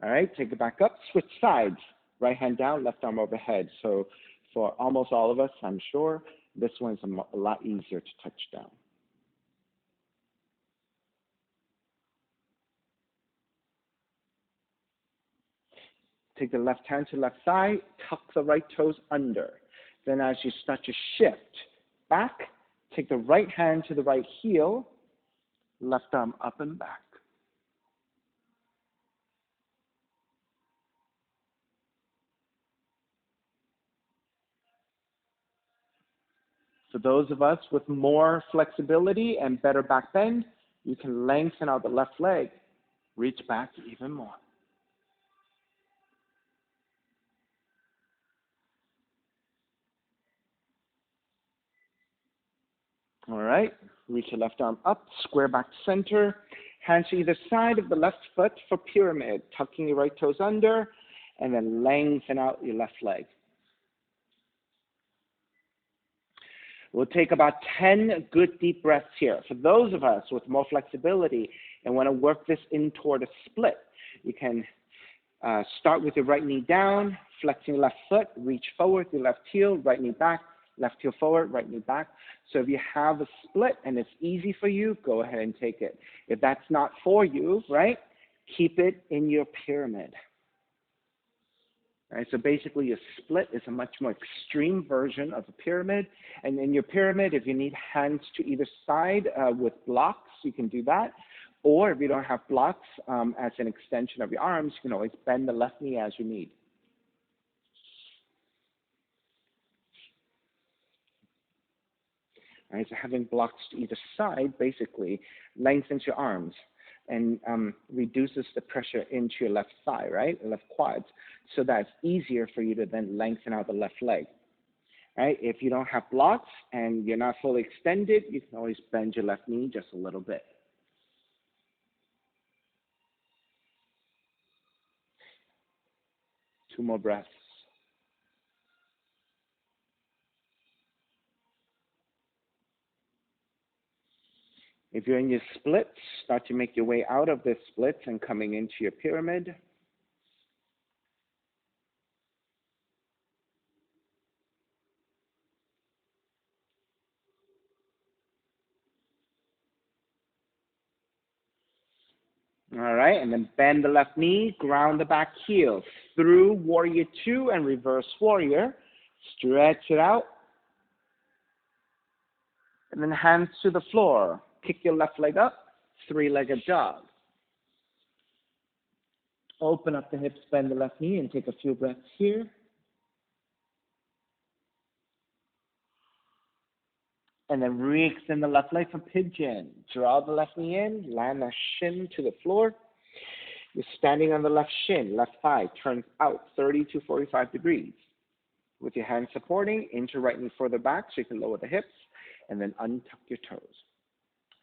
All right, take it back up, switch sides. Right hand down, left arm overhead. So for almost all of us, I'm sure, this one's a lot easier to touch down. Take the left hand to left side, tuck the right toes under. Then as you start to shift back, take the right hand to the right heel, left arm up and back. For those of us with more flexibility and better back bend, you can lengthen out the left leg, reach back even more. All right, reach your left arm up, square back to center, hands to either side of the left foot for pyramid, tucking your right toes under, and then lengthen out your left leg. We'll take about 10 good deep breaths here. For those of us with more flexibility and want to work this in toward a split. You can start with your right knee down, flexing your left foot, reach forward with your left heel, right knee back, left heel forward, right knee back. So if you have a split and it's easy for you, go ahead and take it. If that's not for you, right, keep it in your pyramid. Right, so basically, a split is a much more extreme version of a pyramid. And in your pyramid, if you need hands to either side with blocks, you can do that. Or if you don't have blocks as an extension of your arms, you can always bend the left knee as you need. Right, so having blocks to either side basically lengthens your arms and reduces the pressure into your left thigh, right, left quads, so that's easier for you to then lengthen out the left leg. Right? If you don't have blocks and you're not fully extended, you can always bend your left knee just a little bit. Two more breaths. If you're in your splits, start to make your way out of the splits and coming into your pyramid. All right, and then bend the left knee, ground the back heel through warrior two and reverse warrior. Stretch it out. And then hands to the floor. Kick your left leg up, three-legged dog. Open up the hips, bend the left knee, and take a few breaths here. And then re-extend the left leg for pigeon. Draw the left knee in, land the shin to the floor. You're standing on the left shin, left thigh turns out 30 to 45 degrees. With your hands supporting, inch your right knee further back so you can lower the hips, and then untuck your toes.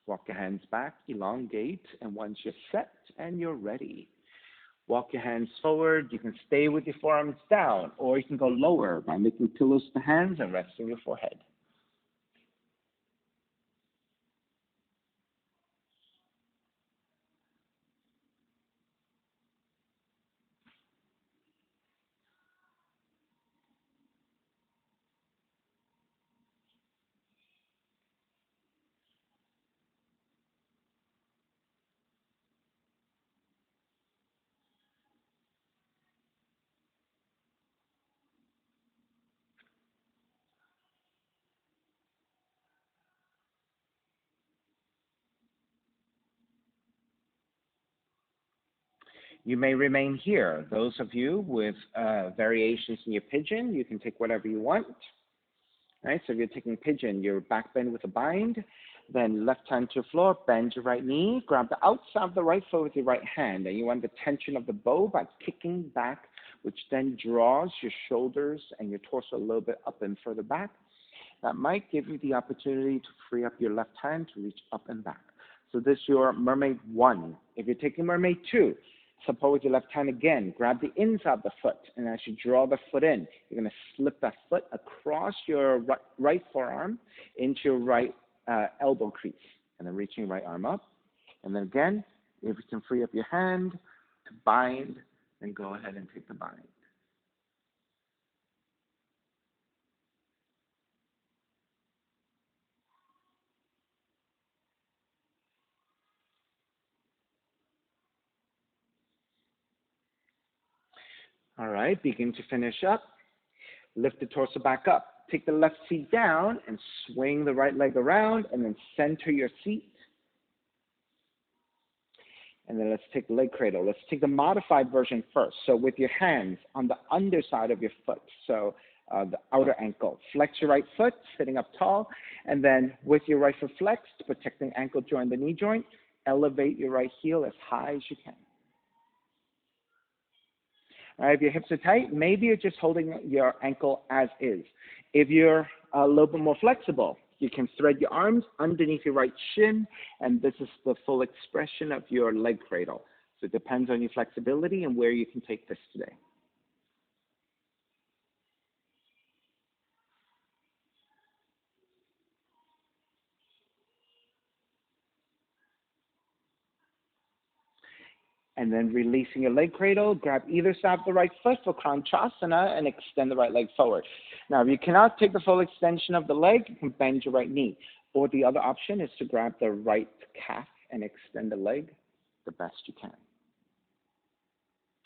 Walk your hands back, elongate, and once you're set and you're ready, walk your hands forward. You can stay with your forearms down, or you can go lower by making pillows to hands and resting your forehead. You may remain here. Those of you with variations in your pigeon, you can take whatever you want. Right? So if you're taking pigeon, your back bend with a bind, then left hand to the floor, bend your right knee, grab the outside of the right foot with your right hand, and you want the tension of the bow by kicking back, which then draws your shoulders and your torso a little bit up and further back. That might give you the opportunity to free up your left hand to reach up and back. So this is your mermaid 1. If you're taking mermaid 2, support with your left hand again. Grab the inside of the foot, and as you draw the foot in, you're going to slip that foot across your right forearm into your right elbow crease, and then reaching your right arm up. And then again, if you can free up your hand to bind, then go ahead and take the bind. All right, begin to finish up. Lift the torso back up. Take the left seat down and swing the right leg around, and then center your seat. And then let's take the leg cradle. Let's take the modified version first. So with your hands on the underside of your foot, so the outer ankle. Flex your right foot, sitting up tall, and then with your right foot flexed, protecting ankle joint, the knee joint, elevate your right heel as high as you can. All right, if your hips are tight, maybe you're just holding your ankle as is. If you're a little bit more flexible, you can thread your arms underneath your right shin, and this is the full expression of your leg cradle. So it depends on your flexibility and where you can take this today. And then releasing your leg cradle, grab either side of the right foot for Kranchasana and extend the right leg forward. Now, if you cannot take the full extension of the leg, you can bend your right knee. Or the other option is to grab the right calf and extend the leg the best you can.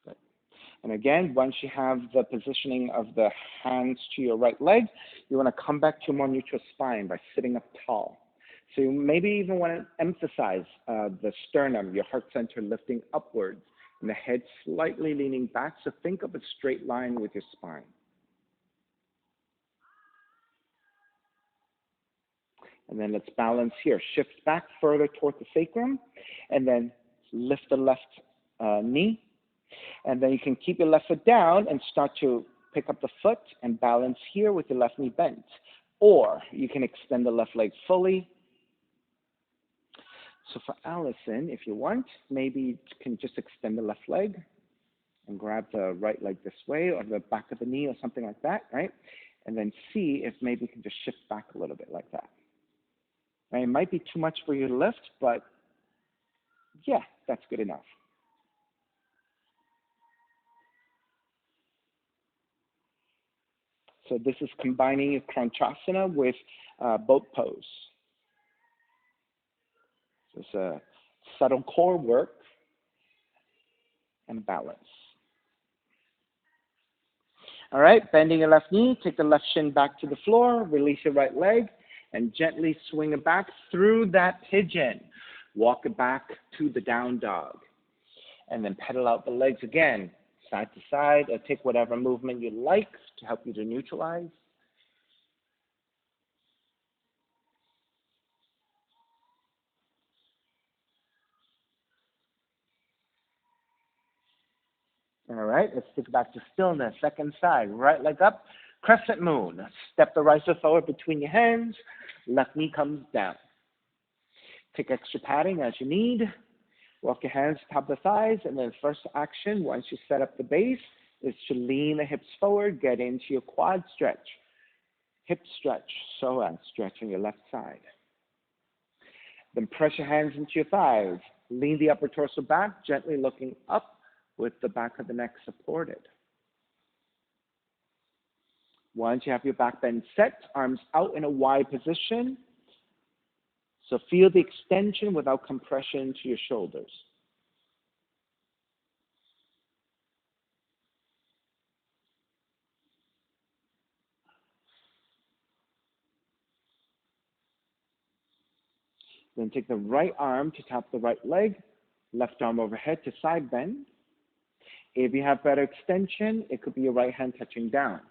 Good. And again, once you have the positioning of the hands to your right leg, you want to come back to a more neutral spine by sitting up tall. So you maybe even want to emphasize the sternum, your heart center lifting upwards, and the head slightly leaning back. So think of a straight line with your spine. And then let's balance here. Shift back further toward the sacrum, and then lift the left knee. And then you can keep your left foot down and start to pick up the foot and balance here with your left knee bent. Or you can extend the left leg fully. So for Allison, if you want, maybe you can just extend the left leg and grab the right leg this way or the back of the knee or something like that, right? And then see if maybe you can just shift back a little bit like that. Right? It might be too much for you to lift, but yeah, that's good enough. So this is combining Kranchasana with boat pose. So it's a subtle core work and balance. All right, bending your left knee, take the left shin back to the floor, release your right leg, and gently swing it back through that pigeon. Walk it back to the down dog. And then pedal out the legs again, side to side, or take whatever movement you like to help you to neutralize. All right, let's take it back to stillness. Second side, right leg up, crescent moon. Step the right foot forward between your hands, left knee comes down. Take extra padding as you need. Walk your hands top of the thighs, and then first action, once you set up the base, is to lean the hips forward, get into your quad stretch. Hip stretch, so I'm stretching your left side. Then press your hands into your thighs. Lean the upper torso back, gently looking up with the back of the neck supported. Once you have your back bend set, arms out in a wide position. So feel the extension without compression to your shoulders. Then take the right arm to tap the right leg, left arm overhead to side bend. If you have better extension, it could be your right hand touching down.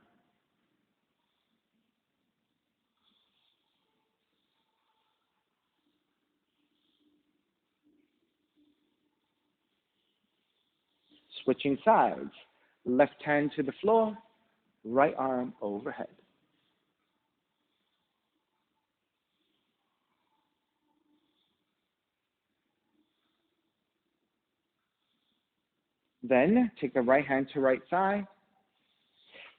Switching sides, left hand to the floor, right arm overhead. Then take the right hand to right thigh,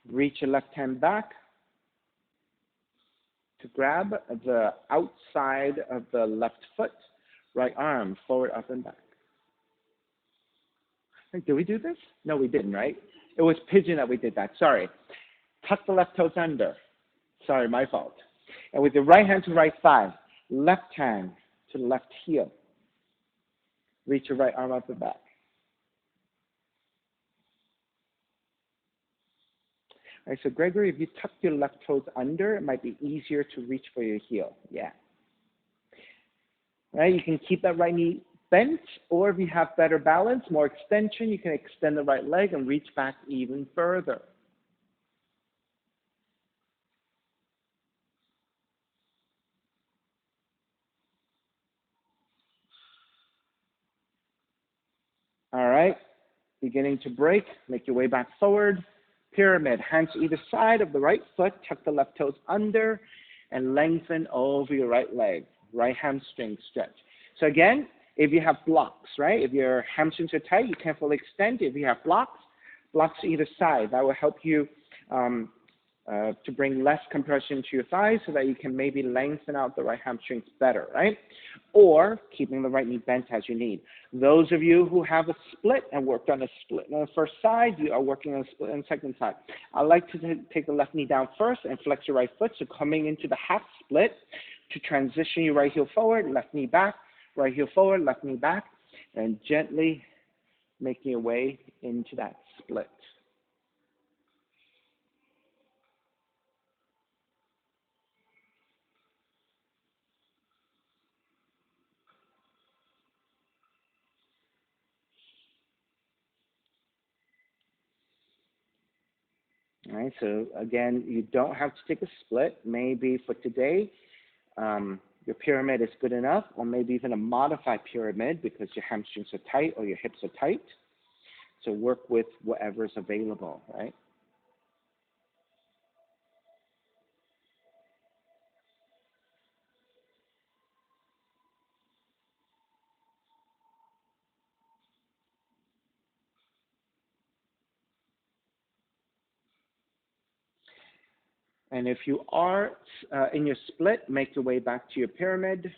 reach your left hand back to grab the outside of the left foot, right arm forward, up, and back. Did we do this? No, we didn't, right? It was pigeon that we did that. Sorry. Tuck the left toes under. Sorry, my fault. And with the right hand to right thigh, left hand to the left heel. Reach your right arm up and back. All right, so Gregory, if you tuck your left toes under, it might be easier to reach for your heel. Yeah. All right, you can keep that right knee bent, or if you have better balance, more extension, you can extend the right leg and reach back even further. All right, beginning to break, make your way back forward. Pyramid, hands to either side of the right foot, tuck the left toes under, and lengthen over your right leg. Right hamstring stretch. So again, if you have blocks, right? If your hamstrings are tight, you can't fully extend. If you have blocks to either side, that will help you to bring less compression to your thighs so that you can maybe lengthen out the right hamstrings better, right? Or keeping the right knee bent as you need. Those of you who have a split and worked on a split on the first side, you are working on a split on the second side. I like to take the left knee down first and flex your right foot. So coming into the half split to transition your right heel forward, left knee back, right heel forward, left knee back, and gently making your way into that split. All right, so again, you don't have to take a split. Maybe for today, your pyramid is good enough, or maybe even a modified pyramid because your hamstrings are tight or your hips are tight. So work with whatever is available, right? And if you are in your split, make your way back to your pyramid.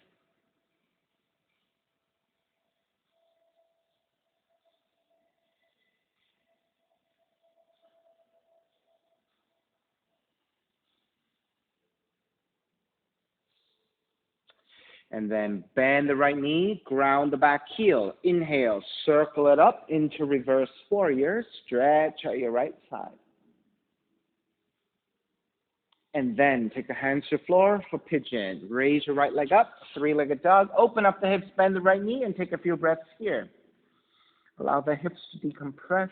And then bend the right knee, ground the back heel. Inhale, circle it up into reverse warrior. Stretch out your right side. And then take the hands to the floor for pigeon. Raise your right leg up, three-legged dog. Open up the hips, bend the right knee, and take a few breaths here. Allow the hips to decompress.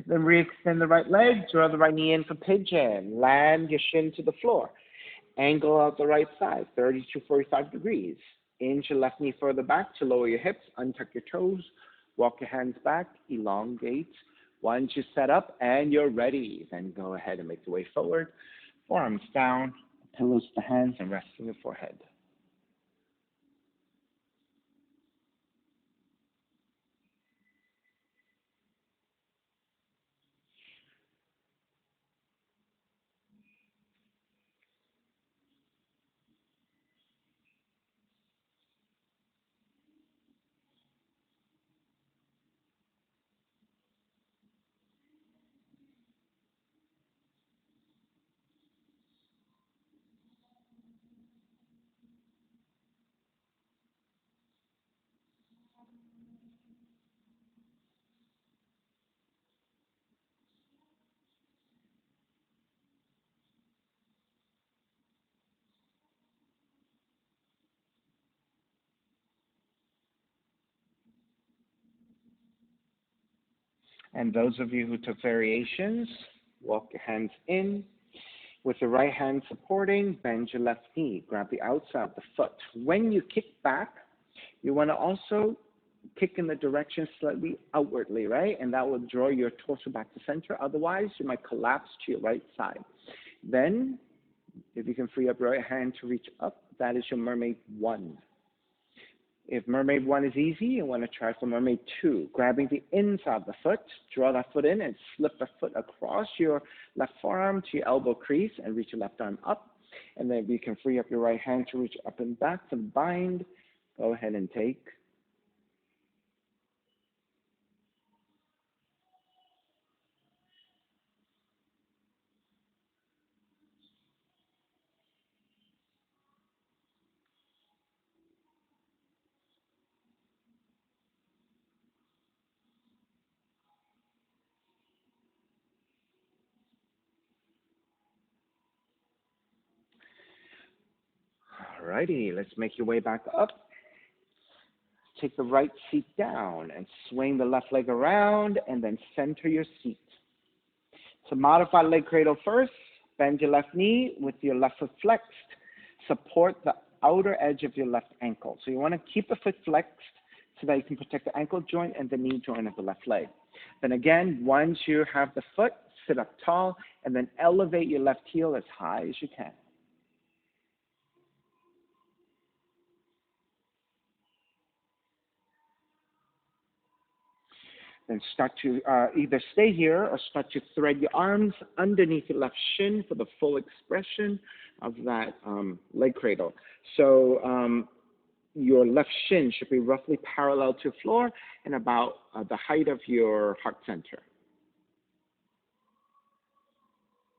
Then re-extend the right leg, draw the right knee in for pigeon. Land your shin to the floor. Angle out the right side, 30 to 45 degrees. Inch your left knee further back to lower your hips, untuck your toes, walk your hands back, elongate. Once you're set up and you're ready, then go ahead and make your way forward. Forearms down, pillows to the hands, and resting your forehead. And those of you who took variations, walk your hands in. With the right hand supporting, bend your left knee. Grab the outside of the foot. When you kick back, you want to also kick in the direction slightly outwardly, right? And that will draw your torso back to center. Otherwise, you might collapse to your right side. Then, if you can free up your right hand to reach up, that is your mermaid 1. If mermaid 1 is easy, you want to try for mermaid 2. Grabbing the inside of the foot, draw that foot in and slip the foot across your left forearm to your elbow crease and reach your left arm up. And then you can free up your right hand to reach up and back to the bind. Go ahead and take. Alrighty, let's make your way back up. Take the right seat down and swing the left leg around and then center your seat. So modify leg cradle first. Bend your left knee with your left foot flexed. Support the outer edge of your left ankle. So you want to keep the foot flexed so that you can protect the ankle joint and the knee joint of the left leg. Then again, once you have the foot, sit up tall and then elevate your left heel as high as you can. Then start to either stay here or start to thread your arms underneath your left shin for the full expression of that leg cradle. So your left shin should be roughly parallel to the floor and about the height of your heart center.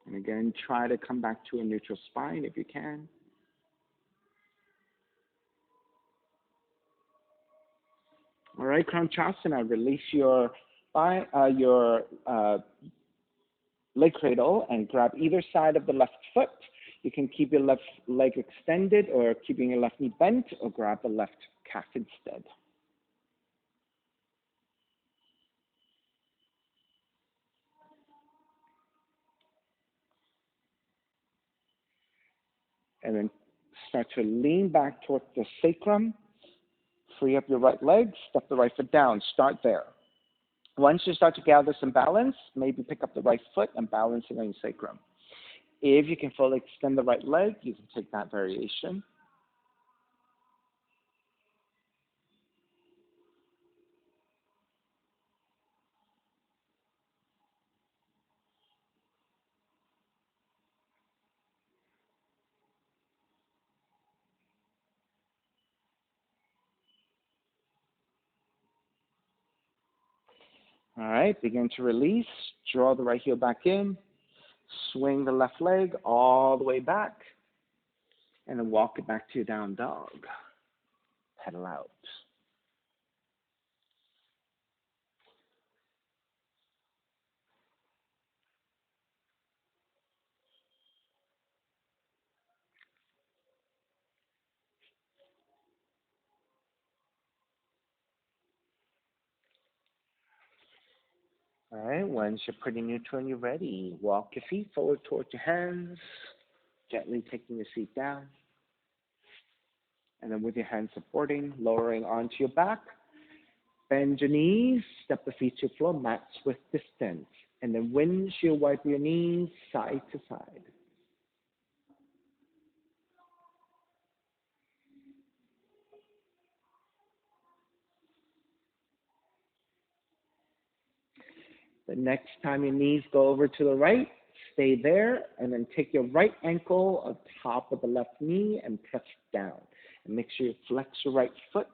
And again, try to come back to a neutral spine if you can. All right, Kramchasana, release your leg cradle and grab either side of the left foot. You can keep your left leg extended or keeping your left knee bent, or grab the left calf instead. And then start to lean back towards the sacrum. Free up your right leg, step the right foot down. Start there. Once you start to gather some balance, maybe pick up the right foot and balance it on your sacrum. If you can fully extend the right leg, you can take that variation. All right, begin to release. Draw the right heel back in. Swing the left leg all the way back. And then walk it back to your down dog. Pedal out. All right, once you're pretty neutral and you're ready, walk your feet forward towards your hands, gently taking your seat down. And then with your hands supporting, lowering onto your back, bend your knees, step the feet to the floor, match with distance. And then windshield wipe your knees side to side. The next time your knees go over to the right, stay there, and then take your right ankle on top of the left knee and press down. And make sure you flex your right foot.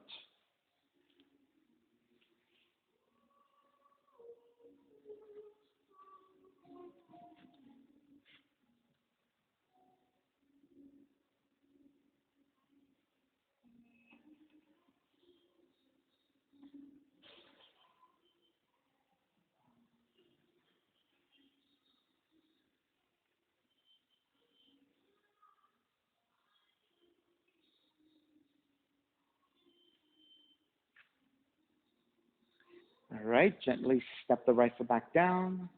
All right, gently step the right foot back down.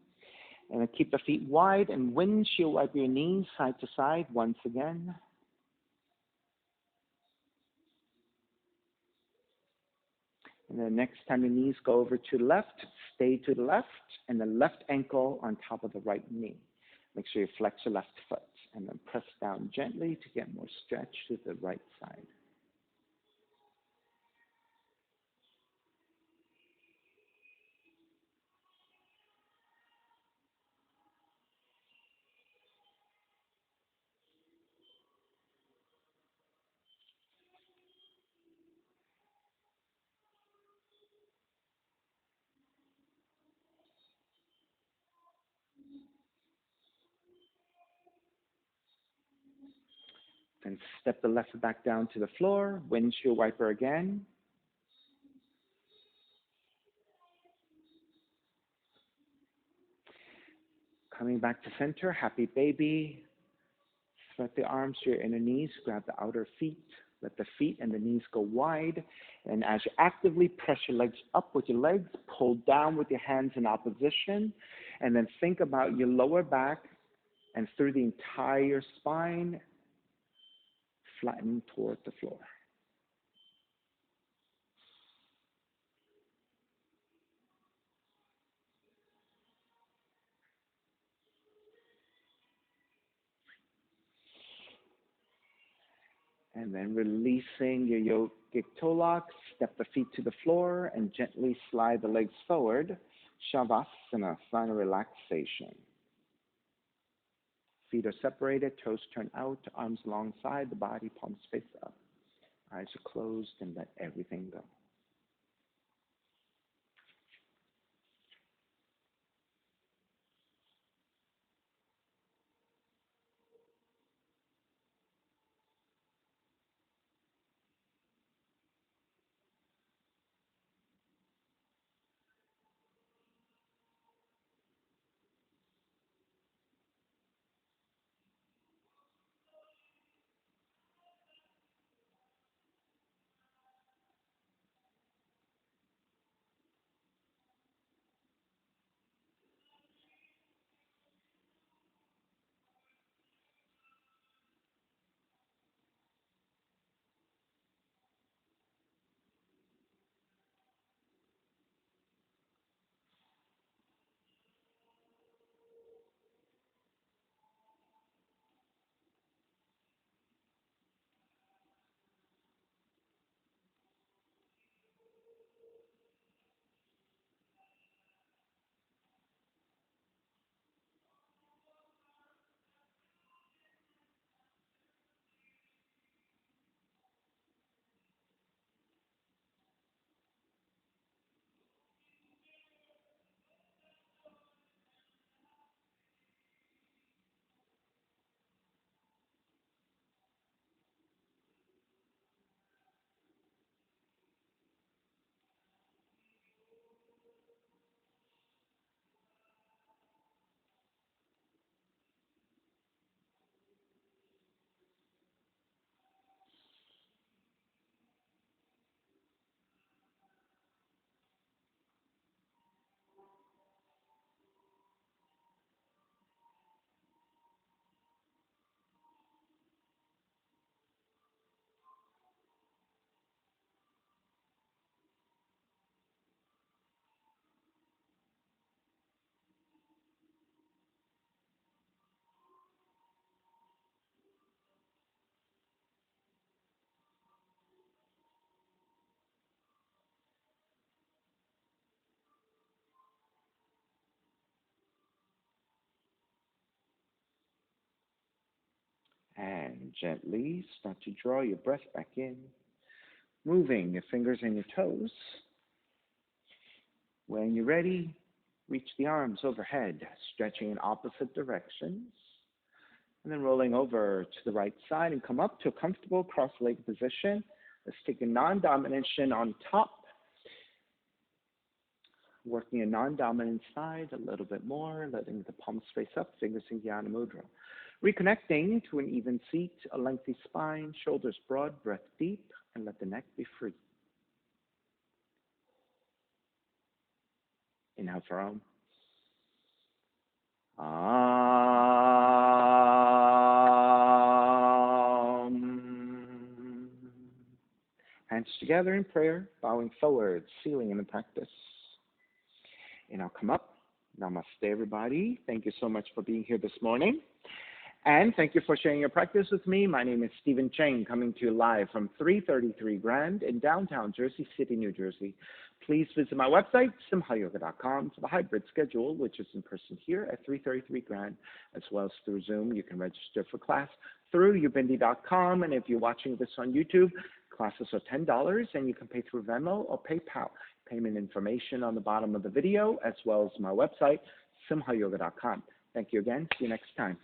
And then keep the feet wide and windshield wipe your knees side to side once again. And then next time your knees go over to the left, stay to the left, and the left ankle on top of the right knee. Make sure you flex your left foot, and then press down gently to get more stretch to the right side. Then step the left foot back down to the floor, windshield wiper again. Coming back to center, happy baby. Thread the arms to your inner knees, grab the outer feet. Let the feet and the knees go wide. And as you actively press your legs up with your legs, pull down with your hands in opposition. And then think about your lower back and through the entire spine, flatten toward the floor. And then releasing your yogic toe lock, step the feet to the floor and gently slide the legs forward. Shavasana, sign of relaxation. Feet are separated, toes turn out, arms alongside the body, palms face up. Eyes are closed and let everything go. And gently start to draw your breath back in, moving your fingers and your toes. When you're ready, reach the arms overhead, stretching in opposite directions. And then rolling over to the right side and come up to a comfortable cross-legged position. Let's take a non-domination on top. Working a non-dominant side a little bit more, letting the palms face up, fingers in Dhyana Mudra. Reconnecting to an even seat, a lengthy spine, shoulders broad, breath deep, and let the neck be free. Inhale for Om. Hands together in prayer, bowing forward, sealing in the practice. And I'll come up. Namaste, everybody. Thank you so much for being here this morning. And thank you for sharing your practice with me. My name is Stephen Chang, coming to you live from 333 Grand in downtown Jersey City, New Jersey. Please visit my website, simhayoga.com, for the hybrid schedule, which is in person here at 333 Grand, as well as through Zoom. You can register for class through ubindi.com. And if you're watching this on YouTube, classes are $10, and you can pay through Venmo or PayPal. Payment information on the bottom of the video, as well as my website, simhayoga.com. Thank you again. See you next time.